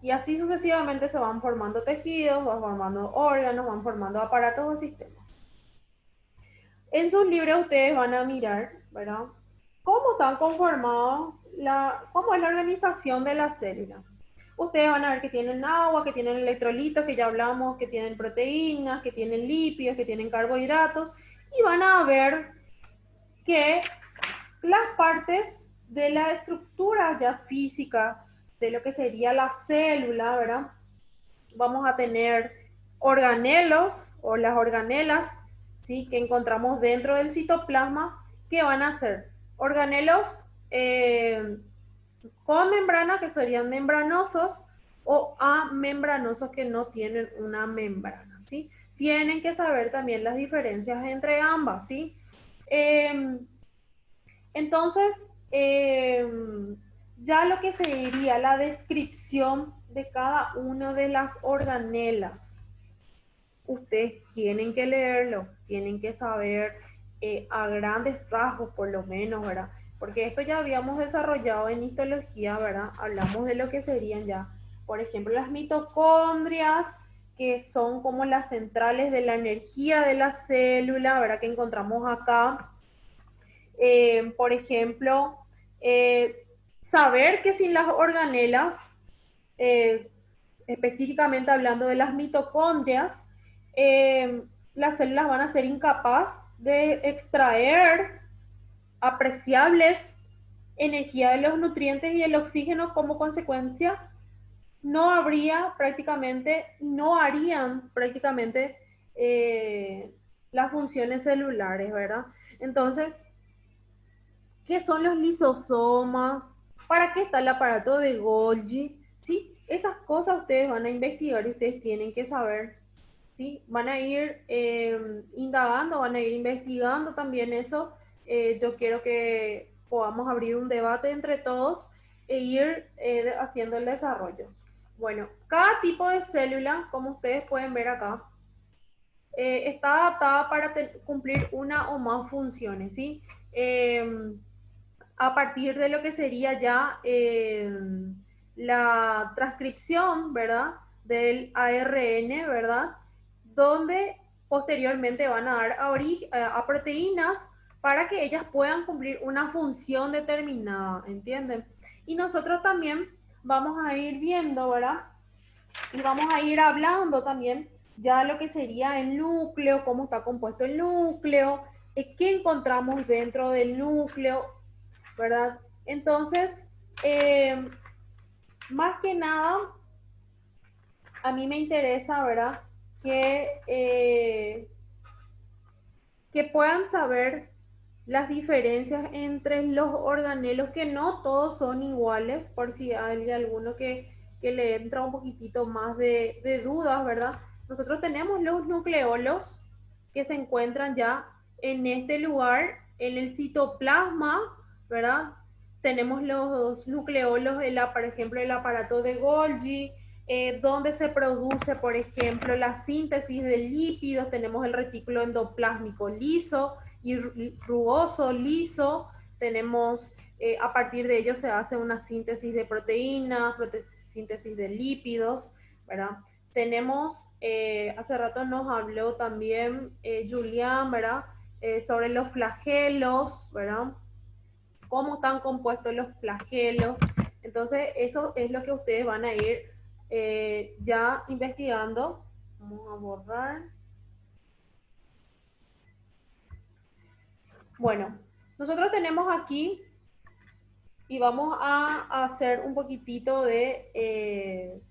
Y así sucesivamente se van formando tejidos, van formando órganos, van formando aparatos o sistemas. En sus libros ustedes van a mirar, ¿verdad? Cómo están conformados, cómo es la organización de la célula. Ustedes van a ver que tienen agua, que tienen electrolitos, que ya hablamos, que tienen proteínas, que tienen lípidos, que tienen carbohidratos, y van a ver que las partes de la estructura ya física de lo que sería la célula, ¿verdad? Vamos a tener organelos o las organelas, ¿sí? Que encontramos dentro del citoplasma, que van a ser organelos con membrana, que serían membranosos, o amembranosos, que no tienen una membrana, ¿sí? Tienen que saber también las diferencias entre ambas, ¿sí? Entonces, ya lo que sería la descripción de cada una de las organelas, ustedes tienen que leerlo, tienen que saber a grandes rasgos por lo menos, ¿verdad? Porque esto ya habíamos desarrollado en histología, ¿verdad? Hablamos de lo que serían ya, por ejemplo, las mitocondrias, que son como las centrales de la energía de la célula, ¿verdad? Que encontramos acá. Por ejemplo, saber que sin las organelas, específicamente hablando de las mitocondrias, las células van a ser incapaces de extraer apreciables energía de los nutrientes y el oxígeno. Como consecuencia, no habría prácticamente, no harían prácticamente las funciones celulares, ¿verdad? Entonces, ¿qué son los lisosomas? ¿Para qué está el aparato de Golgi? ¿Sí? Esas cosas ustedes van a investigar y ustedes tienen que saber, ¿sí? Van a ir indagando, van a ir investigando también eso. Yo quiero que podamos abrir un debate entre todos e ir haciendo el desarrollo. Bueno, cada tipo de célula, como ustedes pueden ver acá, está adaptada para cumplir una o más funciones, ¿sí? A partir de lo que sería ya la transcripción, ¿verdad? Del ARN, ¿verdad? Donde posteriormente van a dar a proteínas para que ellas puedan cumplir una función determinada, ¿entienden? Y nosotros también vamos a ir viendo, ¿verdad? Y vamos a ir hablando también ya lo que sería el núcleo, cómo está compuesto el núcleo, qué encontramos dentro del núcleo, ¿verdad? Entonces, más que nada, a mí me interesa, ¿verdad? Que puedan saber las diferencias entre los organelos, que no todos son iguales, por si hay alguno que le entra un poquitito más de dudas, ¿verdad? Nosotros tenemos los nucleolos que se encuentran ya en este lugar, en el citoplasma, ¿verdad? Tenemos los nucleolos, por ejemplo, el aparato de Golgi, donde se produce, por ejemplo, la síntesis de lípidos. Tenemos el retículo endoplásmico liso y rugoso, liso. Tenemos, a partir de ello se hace una síntesis de proteínas, síntesis de lípidos, ¿verdad? Tenemos, hace rato nos habló también Julián, ¿verdad? Sobre los flagelos, ¿verdad? Cómo están compuestos los flagelos. Entonces, eso es lo que ustedes van a ir ya investigando. Vamos a borrar. Bueno, nosotros tenemos aquí y vamos a hacer un poquitito de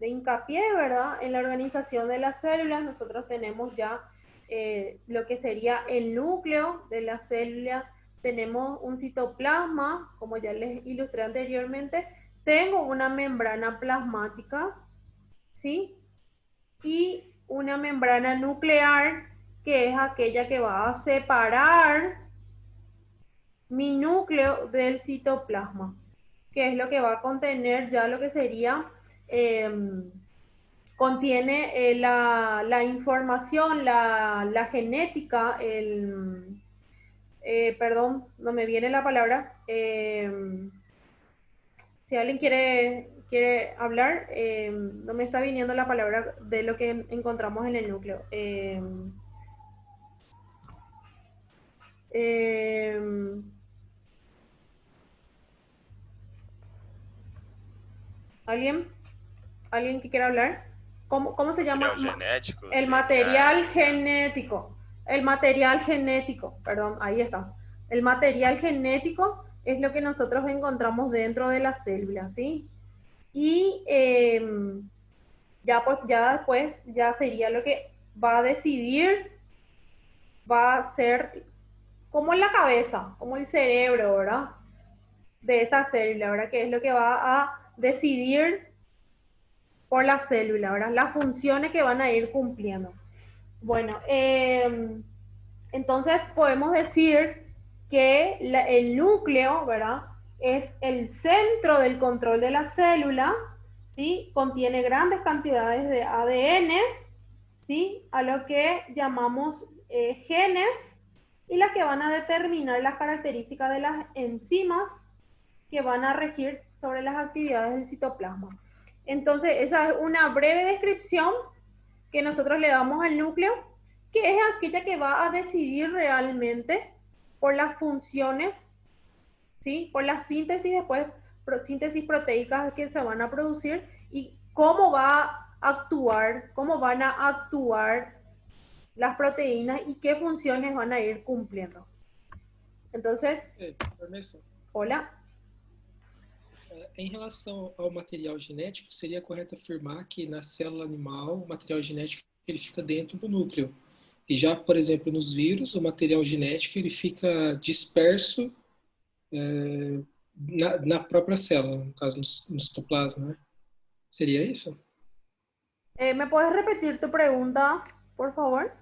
hincapié, ¿verdad? En la organización de las células. Nosotros tenemos ya lo que sería el núcleo de la célula. Tenemos un citoplasma, como ya les ilustré anteriormente. Tengo una membrana plasmática, ¿sí? Y una membrana nuclear, que es aquella que va a separar mi núcleo del citoplasma, que es lo que va a contener ya lo que sería, contiene la información, la genética, perdón, no me viene la palabra, Si alguien quiere hablar, no me está viniendo la palabra de lo que encontramos en el núcleo. ¿Alguien? ¿Alguien que quiera hablar? ¿Cómo se llama? Material genético. El material genético. El material genético, perdón, ahí está. El material genético es lo que nosotros encontramos dentro de la célula, ¿sí? Y ya después ya sería lo que va a decidir, va a ser como la cabeza, como el cerebro, ¿verdad? De esta célula, ¿verdad? Que es lo que va a decidir por la célula, ¿verdad? Las funciones que van a ir cumpliendo. Bueno, entonces podemos decir que el núcleo, ¿verdad? Es el centro del control de la célula, ¿sí? Contiene grandes cantidades de ADN, ¿sí? A lo que llamamos genes, y las que van a determinar las características de las enzimas que van a regir sobre las actividades del citoplasma. Entonces, esa es una breve descripción que nosotros le damos al núcleo, que es aquella que va a decidir realmente por las funciones, ¿sí? Por la síntesis, después síntesis proteicas que se van a producir y cómo va a actuar, cómo van a actuar las proteínas y qué funciones van a ir cumpliendo. Entonces, Ernesto, hola. em relação ao material genético, seria correto afirmar que na célula animal o material genético ele fica dentro do núcleo. E já, por exemplo, nos vírus, o material genético ele fica disperso na própria célula, no caso no citoplasma, né? Seria isso? ¿Me puedes repetir tu pregunta, por favor?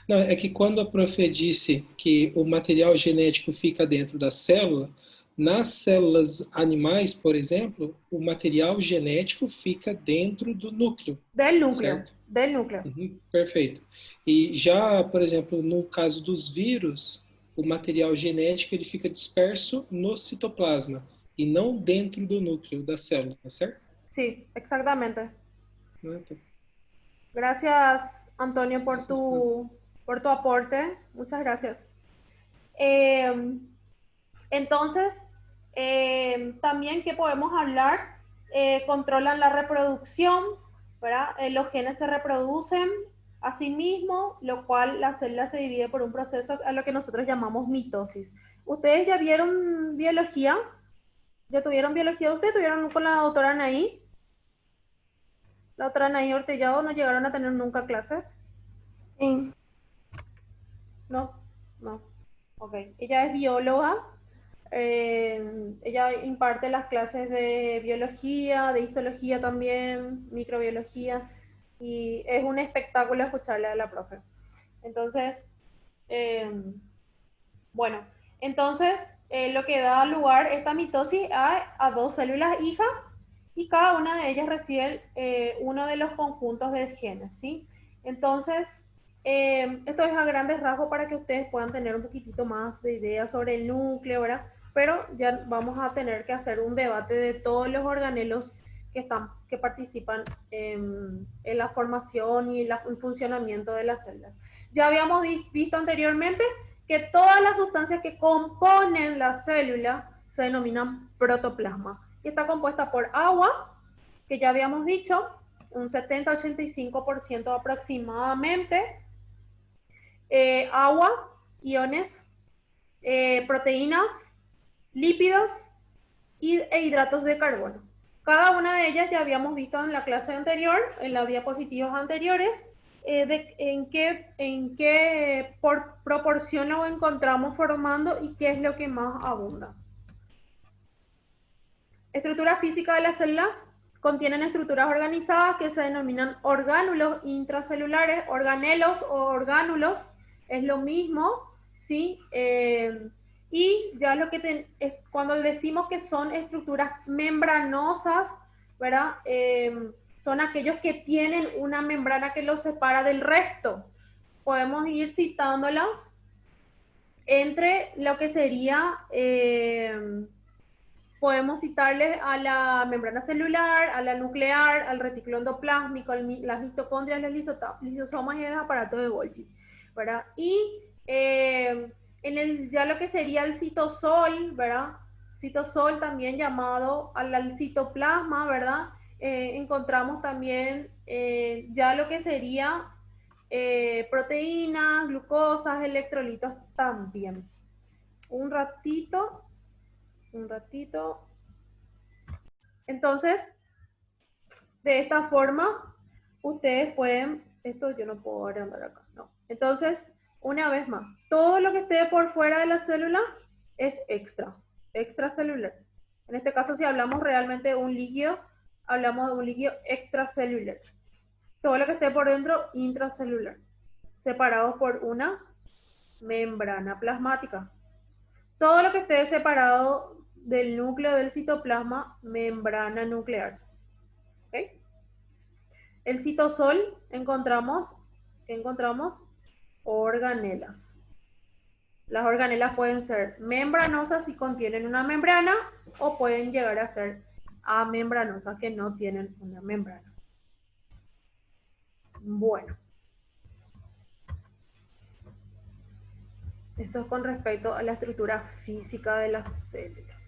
Não, é que quando a prof disse que o material genético fica dentro da célula, nas células animais, por exemplo, o material genético fica dentro do núcleo. Del núcleo, certo? del núcleo. Uhum, perfeito. E já, por exemplo, no caso dos vírus, o material genético ele fica disperso no citoplasma e não dentro do núcleo da célula, certo? Sí, exactamente. Então, Gracias, Antonio, por tu aporte. Muchas gracias. Entonces, también que podemos hablar, controlan la reproducción, ¿verdad? Los genes se reproducen a sí mismos, lo cual la célula se divide por un proceso a lo que nosotros llamamos mitosis. ¿Ustedes ya vieron biología? ¿Ya tuvieron biología? ¿Ustedes tuvieron con la doctora Anaí? La doctora Anaí Ortellado, ¿no llegaron a tener nunca clases? Sí. No, no. Ok. Ella es bióloga. Ella imparte las clases de biología, de histología también, microbiología, y es un espectáculo escucharle a la profe. Entonces, bueno, entonces lo que da lugar esta mitosis a dos células hijas, y cada una de ellas recibe uno de los conjuntos de genes, ¿sí? Entonces, esto es a grandes rasgos para que ustedes puedan tener un poquitito más de idea sobre el núcleo, ¿verdad? Pero ya vamos a tener que hacer un debate de todos los organelos que participan en la formación y el funcionamiento de las células. Ya habíamos visto anteriormente que todas las sustancias que componen la célula se denominan protoplasma. Y está compuesta por agua, que ya habíamos dicho, un 70-85% aproximadamente, agua, iones, proteínas, lípidos e hidratos de carbono. Cada una de ellas ya habíamos visto en la clase anterior, en las diapositivas anteriores, en qué proporción lo encontramos formando y qué es lo que más abunda. Estructura física de las células contienen estructuras organizadas que se denominan orgánulos intracelulares, organelos o orgánulos, es lo mismo, ¿sí? Y ya lo que cuando decimos que son estructuras membranosas, ¿verdad? Son aquellos que tienen una membrana que los separa del resto. Podemos ir citándolas entre lo que sería, podemos citarles a la membrana celular, a la nuclear, al retículo endoplásmico, las mitocondrias, los lisosomas y el aparato de Golgi, ¿verdad? Y ya lo que sería el citosol, ¿verdad? Citosol también llamado al citoplasma, ¿verdad? Encontramos también ya lo que sería proteínas, glucosas, electrolitos también. Un ratito. Entonces, de esta forma, ustedes pueden, esto yo no puedo agrandar acá, no. Entonces, una vez más, todo lo que esté por fuera de la célula es extracelular. En este caso, si hablamos realmente de un líquido, hablamos de un líquido extracelular. Todo lo que esté por dentro, intracelular, separados por una membrana plasmática. Todo lo que esté separado del núcleo del citoplasma, membrana nuclear. ¿Okay? El citosol encontramos organelas. Las organelas pueden ser membranosas si contienen una membrana o pueden llegar a ser amembranosas que no tienen una membrana. Bueno. Esto es con respecto a la estructura física de las células.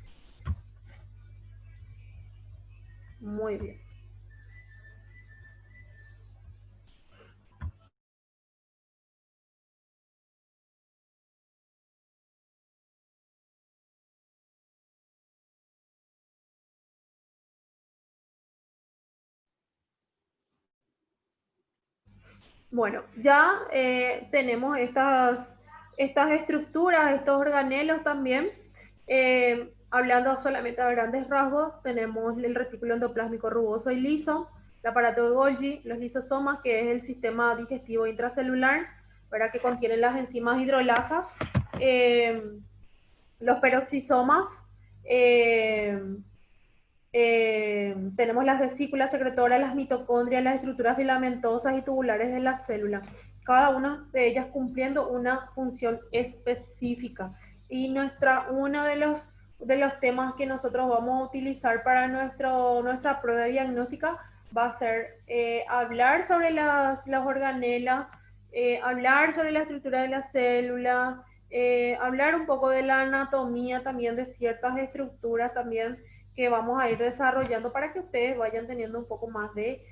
Muy bien. Bueno, ya tenemos estas estructuras, estos organelos también. Hablando solamente a grandes rasgos, tenemos el retículo endoplásmico rugoso y liso, el aparato de Golgi, los lisosomas, que es el sistema digestivo intracelular, ¿verdad? Que contienen las enzimas hidrolasas, los peroxisomas, tenemos las vesículas secretoras, las mitocondrias, las estructuras filamentosas y tubulares de la célula, cada una de ellas cumpliendo una función específica. Y uno de los temas que nosotros vamos a utilizar para nuestra prueba diagnóstica va a ser hablar sobre las organelas, hablar sobre la estructura de la célula, hablar un poco de la anatomía también de ciertas estructuras también que vamos a ir desarrollando para que ustedes vayan teniendo un poco más de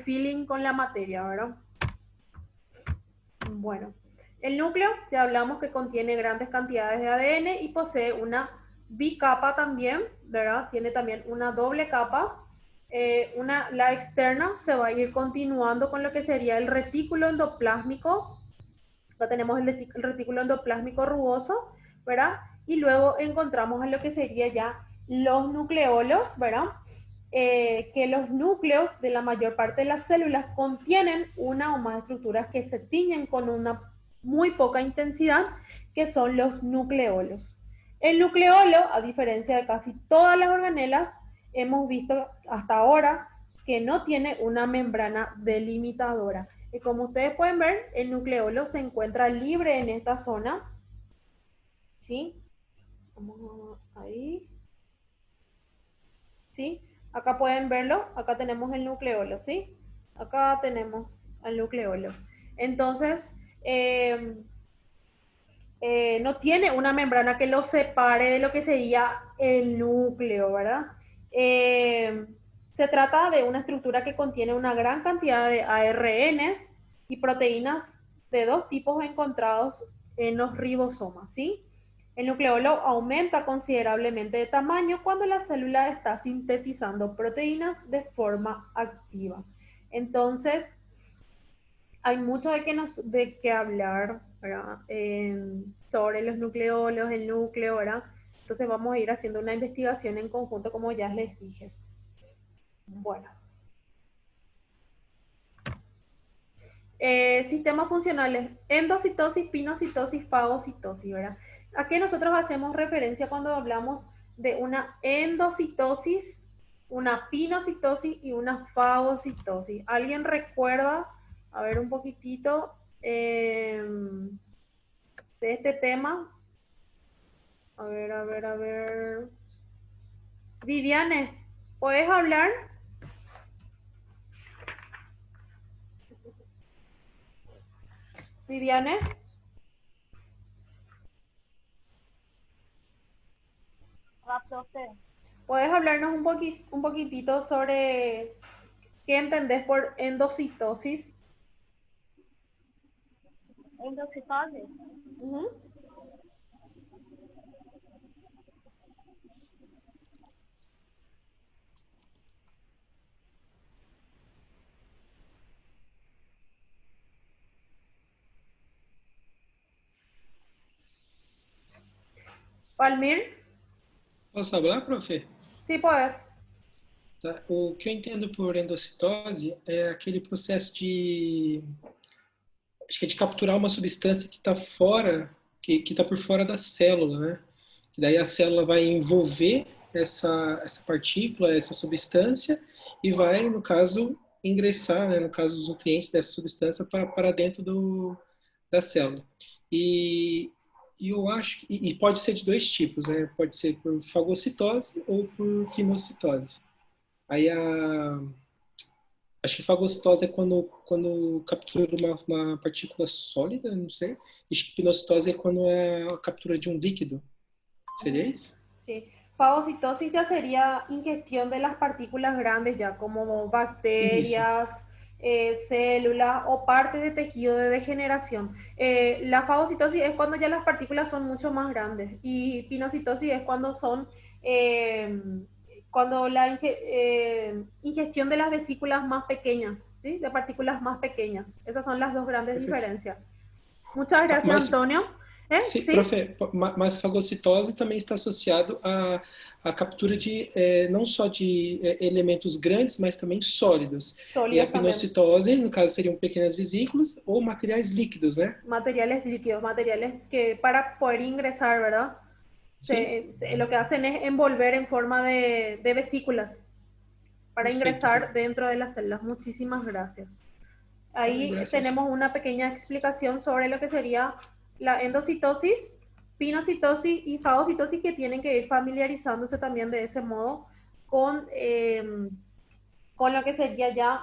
feeling con la materia, ¿verdad? Bueno, el núcleo, ya hablamos que contiene grandes cantidades de ADN y posee una bicapa también, ¿verdad? Tiene también una doble capa. La externa se va a ir continuando con lo que sería el retículo endoplásmico. Acá tenemos el retículo endoplásmico rugoso, ¿verdad? Y luego encontramos en lo que sería ya los nucleolos, ¿verdad? Que los núcleos de la mayor parte de las células contienen una o más estructuras que se tiñen con una muy poca intensidad, que son los nucleolos. El nucleolo, a diferencia de casi todas las organelas, hemos visto hasta ahora que no tiene una membrana delimitadora. Y como ustedes pueden ver, el nucleolo se encuentra libre en esta zona. ¿Sí? Vamos ahí. ¿Sí? Acá pueden verlo. Acá tenemos el nucleolo, ¿sí? Acá tenemos el nucleolo. Entonces, no tiene una membrana que lo separe de lo que sería el núcleo, ¿verdad? Se trata de una estructura que contiene una gran cantidad de ARNs y proteínas de dos tipos encontrados en los ribosomas, ¿sí? El nucleolo aumenta considerablemente de tamaño cuando la célula está sintetizando proteínas de forma activa. Entonces, hay mucho de qué hablar, ¿verdad? Sobre los nucleolos, el núcleo, ¿verdad? Entonces vamos a ir haciendo una investigación en conjunto, como ya les dije. Bueno. Sistemas funcionales: endocitosis, pinocitosis, fagocitosis, ¿verdad? ¿A qué nosotros hacemos referencia cuando hablamos de una endocitosis, una pinocitosis y una fagocitosis? ¿Alguien recuerda, a ver, un poquitito de este tema? A ver, a ver, a ver. Viviane, ¿puedes hablar? Viviane, ¿puedes hablarnos un poquitito sobre qué entendés por endocitosis? Endocitose. Ujú. Palmir, Posso falar, profe? sí puedes. Tá? O que eu entendo por endocitose é aquele processo de, acho que é de capturar uma substância que está fora, que está por fora da célula, né? Que daí a célula vai envolver essa partícula, essa substância, e vai, no caso, ingressar, né, no caso, os nutrientes dessa substância para dentro da célula. E, e eu acho, e pode ser de dois tipos, né? Pode ser por fagocitose ou por quimocitose. Aí acho que fagocitose é quando captura uma partícula sólida, não sei. E quinocitose é quando é a captura de um líquido. Seria isso? Sí. Fagocitosis ya sería ingestión de las partículas grandes ya, como Isso. bacterias, células o partes de tejido de degeneración. La fagocitosis es cuando ya las partículas son mucho más grandes y pinocitosis es cuando son eh, cuando la ingestión de las vesículas más pequeñas, ¿sí? De partículas más pequeñas. Esas son las dos grandes Perfeito. diferencias. Muchas Tá, gracias, Antonio. sim, ¿Sí? profe, mas fagocitose também está associado à captura de não só de elementos grandes, mas também sólidos. E Sólidos a también. pinocitose, no caso, seriam pequenas vesículas ou materiais líquidos, né? Materiales líquidos, materiales que para poder ingresar, ¿verdad? Sim? Lo que hacen es envolver en forma de vesículas para Perfeito. ingresar dentro de las células. Muchísimas gracias. Ahí Graças. tenemos una pequeña explicación sobre lo que sería la endocitosis, pinocitosis y fagocitosis, que tienen que ir familiarizándose también de ese modo con lo que sería ya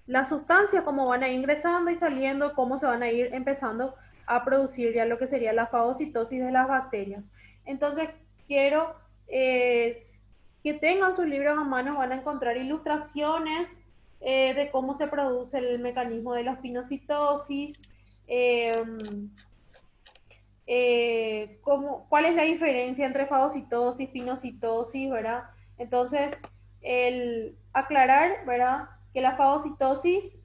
las sustancias, cómo van a ir ingresando y saliendo, cómo se van a ir empezando a producir ya lo que sería la fagocitosis de las bacterias. Entonces, quiero que tengan sus libros a mano, van a encontrar ilustraciones de cómo se produce el mecanismo de la pinocitosis, cuál es la diferencia entre fagocitosis, pinocitosis, ¿verdad? Entonces, el aclarar, ¿verdad? Que la fagocitosis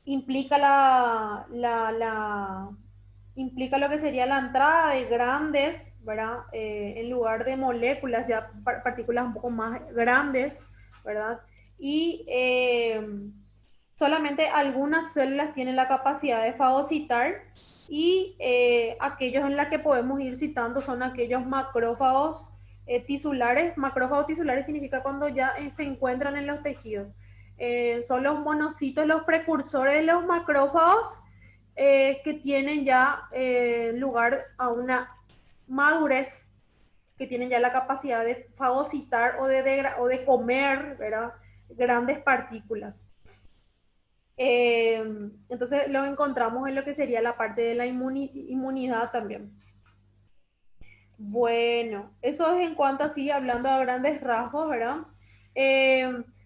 implica implica lo que sería la entrada de grandes, ¿verdad? En lugar de moléculas, ya partículas un poco más grandes, ¿verdad? Y solamente algunas células tienen la capacidad de fagocitar y aquellos en los que podemos ir citando son aquellos macrófagos tisulares. Macrófagos tisulares significa cuando ya se encuentran en los tejidos. Son los monocitos, los precursores de los macrófagos que tienen ya lugar a una madurez, que tienen ya la capacidad de fagocitar o de comer, ¿verdad? Grandes partículas. Entonces lo encontramos en lo que sería la parte de la inmunidad también. Bueno, eso es en cuanto así, hablando a grandes rasgos, ¿verdad?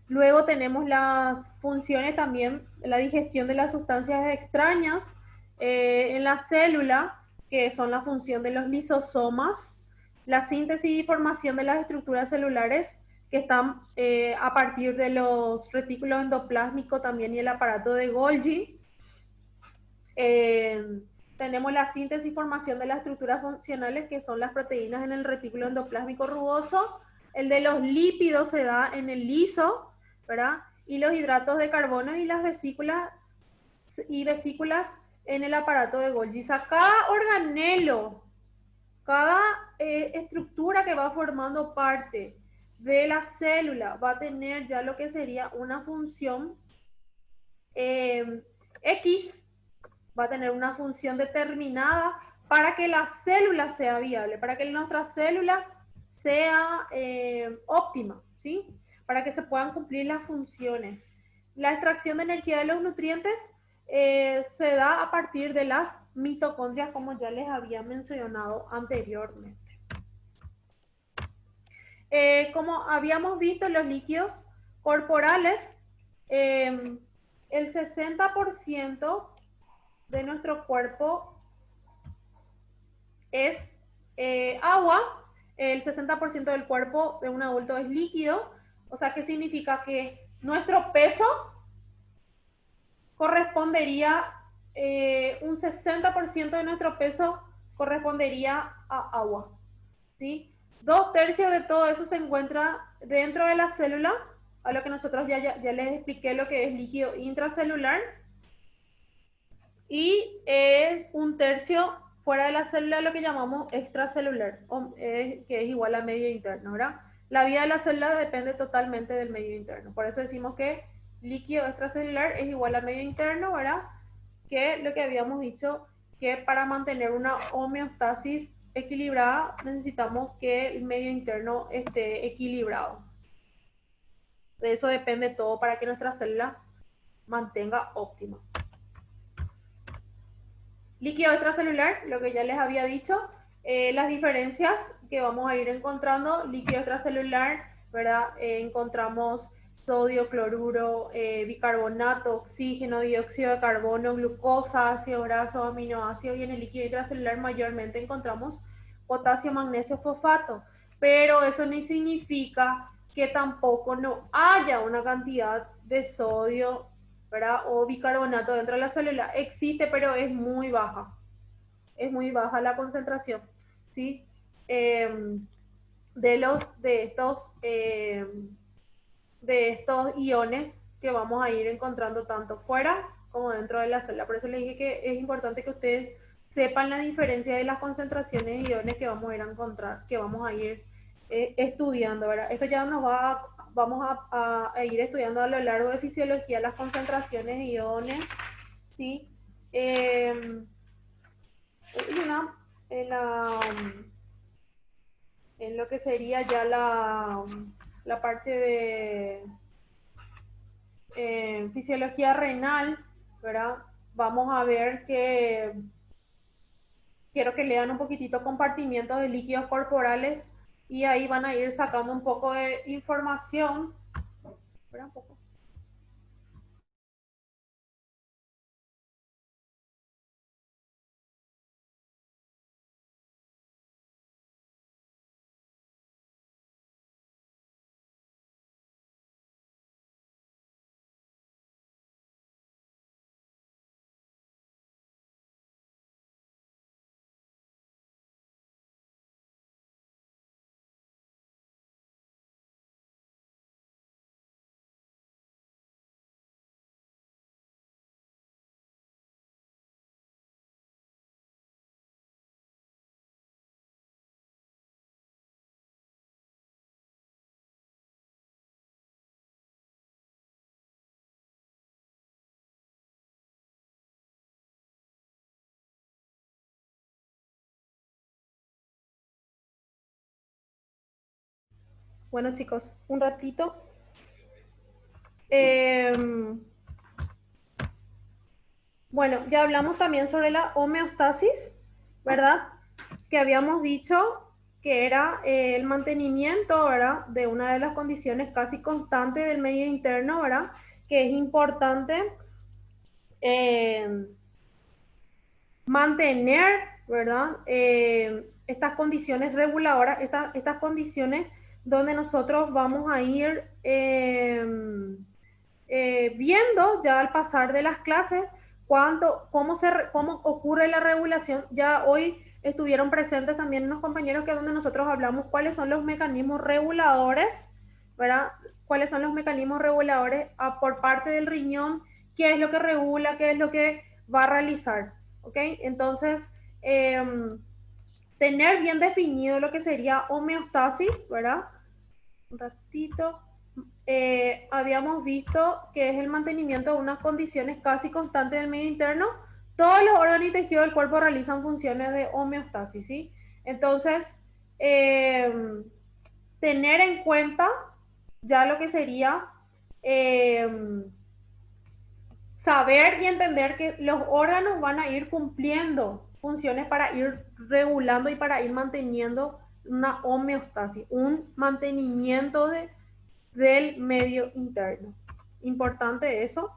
Luego tenemos las funciones también, la digestión de las sustancias extrañas en la célula, que son la función de los lisosomas, la síntesis y formación de las estructuras celulares, que están a partir de los retículos endoplásmicos también y el aparato de Golgi. Tenemos la síntesis y formación de las estructuras funcionales, que son las proteínas en el retículo endoplásmico rugoso. El de los lípidos se da en el liso, ¿verdad? Y los hidratos de carbono y las vesículas en el aparato de Golgi. O sea, cada organelo, cada estructura que va formando parte de la célula va a tener ya lo que sería una función X, va a tener una función determinada para que la célula sea viable, para que nuestra célula sea óptima, ¿sí? Para que se puedan cumplir las funciones. La extracción de energía de los nutrientes se da a partir de las mitocondrias, como ya les había mencionado anteriormente. Como habíamos visto en los líquidos corporales, el 60% de nuestro cuerpo es agua, el 60% del cuerpo de un adulto es líquido, o sea, ¿qué significa? Que nuestro peso correspondería, un 60% de nuestro peso correspondería a agua, ¿sí? 2/3 de todo eso se encuentra dentro de la célula, a lo que nosotros ya les expliqué lo que es líquido intracelular, y es 1/3 fuera de la célula, lo que llamamos extracelular, que es igual a medio interno, ¿verdad? La vida de la célula depende totalmente del medio interno, por eso decimos que líquido extracelular es igual a medio interno, ¿verdad? Que lo que habíamos dicho, que para mantener una homeostasis equilibrada necesitamos que el medio interno esté equilibrado. De eso depende todo para que nuestra célula mantenga óptima. Líquido extracelular, lo que ya les había dicho, las diferencias que vamos a ir encontrando, líquido extracelular, ¿verdad? Encontramos sodio, cloruro, bicarbonato, oxígeno, dióxido de carbono, glucosa, ácido graso, aminoácidos, y en el líquido intracelular mayormente encontramos potasio, magnesio, fosfato, pero eso no significa que tampoco no haya una cantidad de sodio, ¿verdad? O bicarbonato dentro de la célula. Existe, pero es muy baja. Es muy baja la concentración, ¿sí? De estos iones que vamos a ir encontrando tanto fuera como dentro de la célula. Por eso les dije que es importante que ustedes sepan la diferencia de las concentraciones de iones que vamos a ir a encontrar, que vamos a ir estudiando, ¿verdad? Esto ya vamos a ir estudiando a lo largo de fisiología las concentraciones de iones, ¿sí? En lo que sería ya la parte de fisiología renal, ¿verdad? Vamos a ver que quiero que lean un poquitito compartimientos de líquidos corporales y ahí van a ir sacando un poco de información. Espera un poco. Bueno, chicos, un ratito. Bueno, ya hablamos también sobre la homeostasis, ¿verdad? Que habíamos dicho que era el mantenimiento, ¿verdad? De una de las condiciones casi constantes del medio interno, ¿verdad? Que es importante mantener, ¿verdad? Estas condiciones reguladoras, estas condiciones donde nosotros vamos a ir viendo ya al pasar de las clases cómo ocurre la regulación. Ya hoy estuvieron presentes también unos compañeros que donde nosotros hablamos cuáles son los mecanismos reguladores, ¿verdad? Cuáles son los mecanismos reguladores por parte del riñón, qué es lo que regula, qué es lo que va a realizar, ¿ok? Entonces, tener bien definido lo que sería homeostasis, ¿verdad? Un ratito. Habíamos visto que es el mantenimiento de unas condiciones casi constantes del medio interno, todos los órganos y tejidos del cuerpo realizan funciones de homeostasis, ¿sí? Entonces, tener en cuenta ya lo que sería saber y entender que los órganos van a ir cumpliendo funciones para ir regulando y para ir manteniendo una homeostasis, un mantenimiento del medio interno. Importante eso.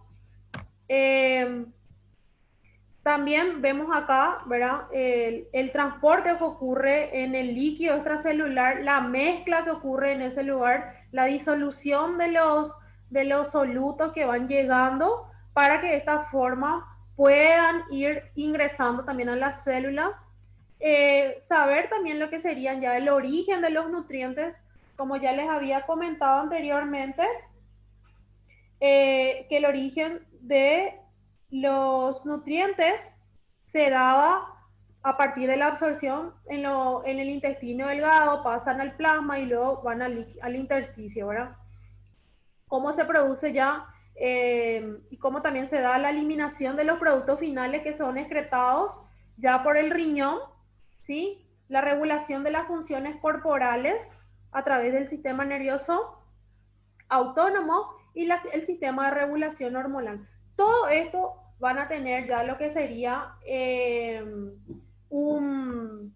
También vemos acá, ¿verdad? El transporte que ocurre en el líquido extracelular, la mezcla que ocurre en ese lugar, la disolución de los solutos que van llegando para que de esta forma puedan ir ingresando también a las células. Saber también lo que serían ya el origen de los nutrientes, como ya les había comentado anteriormente, que el origen de los nutrientes se daba a partir de la absorción en el intestino delgado, pasan al plasma y luego van al intersticio, ¿verdad? Cómo se produce ya y cómo también se da la eliminación de los productos finales que son excretados ya por el riñón, ¿sí? La regulación de las funciones corporales a través del sistema nervioso autónomo y el sistema de regulación hormonal. Todo esto van a tener ya lo que sería un...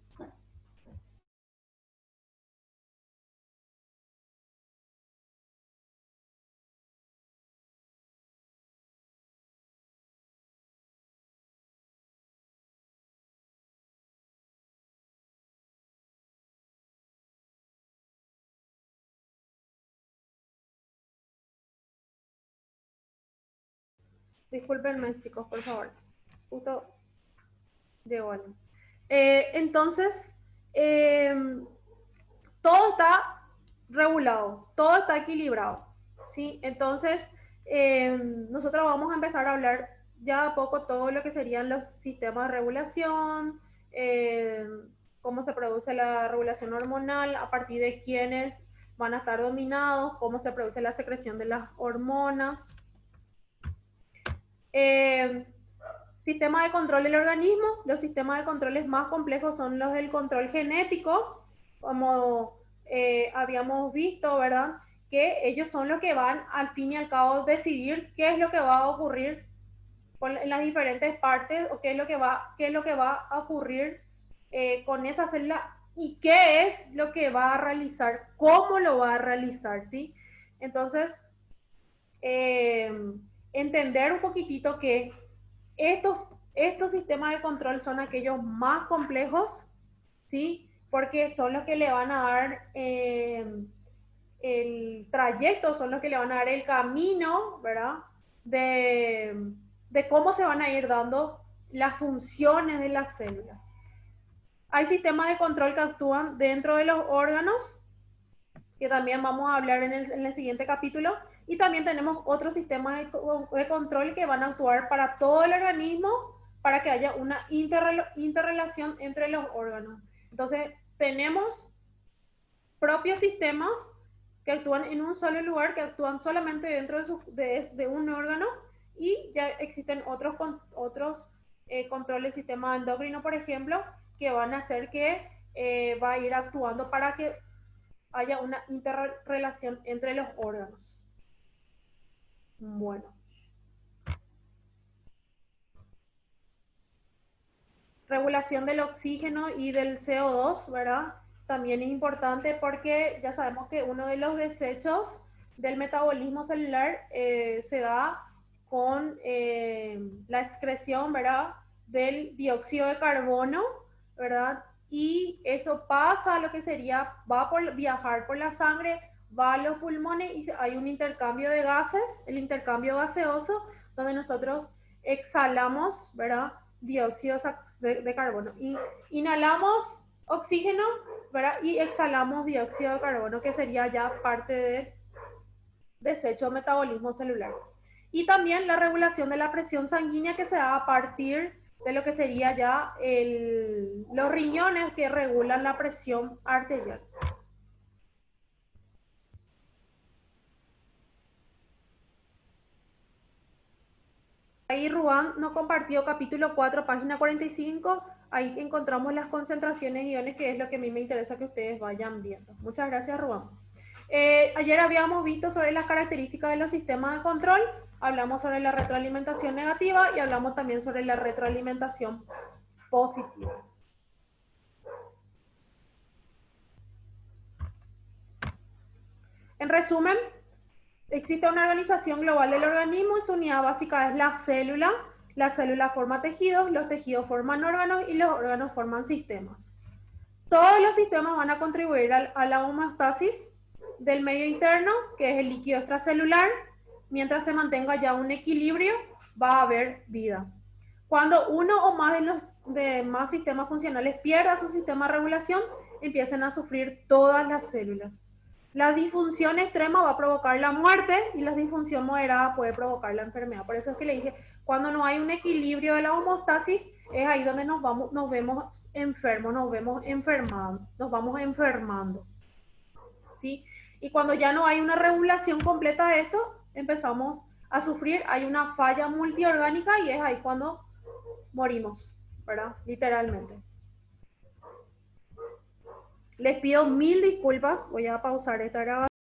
Discúlpenme, chicos, por favor. Justo llegó algo. Entonces, todo está regulado, todo está equilibrado, ¿sí? Entonces, nosotros vamos a empezar a hablar ya a poco todo lo que serían los sistemas de regulación, cómo se produce la regulación hormonal, a partir de quiénes van a estar dominados, cómo se produce la secreción de las hormonas. Sistema de control del organismo. Los sistemas de controles más complejos son los del control genético, como habíamos visto, ¿verdad? Que ellos son los que van al fin y al cabo decidir qué es lo que va a ocurrir en las diferentes partes o qué es lo que va a ocurrir con esa célula y qué es lo que va a realizar, cómo lo va a realizar, ¿sí? Entonces, entender un poquitito que estos sistemas de control son aquellos más complejos, ¿sí? Porque son los que le van a dar el trayecto, son los que le van a dar el camino, ¿verdad? De cómo se van a ir dando las funciones de las células. Hay sistemas de control que actúan dentro de los órganos, que también vamos a hablar en el siguiente capítulo, y también tenemos otros sistemas de control que van a actuar para todo el organismo, para que haya una interrelación entre los órganos. Entonces, tenemos propios sistemas que actúan en un solo lugar, que actúan solamente dentro de un órgano, y ya existen otros controles, sistema endocrino, por ejemplo, que van a hacer que va a ir actuando para que haya una interrelación entre los órganos. Bueno. Regulación del oxígeno y del CO2, ¿verdad? También es importante porque ya sabemos que uno de los desechos del metabolismo celular se da con la excreción, ¿verdad? Del dióxido de carbono, ¿verdad? Y eso pasa a lo que sería, va a viajar por la sangre, va a los pulmones y hay un intercambio de gases, el intercambio gaseoso, donde nosotros exhalamos, ¿verdad? Dióxido de carbono. Inhalamos oxígeno, ¿verdad? Y exhalamos dióxido de carbono, que sería ya parte de desecho metabolismo celular. Y también la regulación de la presión sanguínea, que se da a partir de lo que sería ya los riñones, que regulan la presión arterial. Ahí Ruan nos compartió capítulo 4, página 45. Ahí encontramos las concentraciones de iones, que es lo que a mí me interesa que ustedes vayan viendo. Muchas gracias, Ruan. Ayer habíamos visto sobre las características de los sistemas de control, hablamos sobre la retroalimentación negativa y hablamos también sobre la retroalimentación positiva. En resumen, existe una organización global del organismo y su unidad básica es la célula. La célula forma tejidos, los tejidos forman órganos y los órganos forman sistemas. Todos los sistemas van a contribuir a la homeostasis del medio interno, que es el líquido extracelular. Mientras se mantenga ya un equilibrio, va a haber vida. Cuando uno o más de los demás sistemas funcionales pierda su sistema de regulación, empiezan a sufrir todas las células. La disfunción extrema va a provocar la muerte y la disfunción moderada puede provocar la enfermedad. Por eso es que le dije, cuando no hay un equilibrio de la homeostasis, es ahí donde nos vemos enfermos, nos vamos enfermando. ¿Sí? Y cuando ya no hay una regulación completa de esto, empezamos a sufrir, hay una falla multiorgánica y es ahí cuando morimos, ¿verdad? Literalmente. Les pido 1000 disculpas, voy a pausar esta grabación.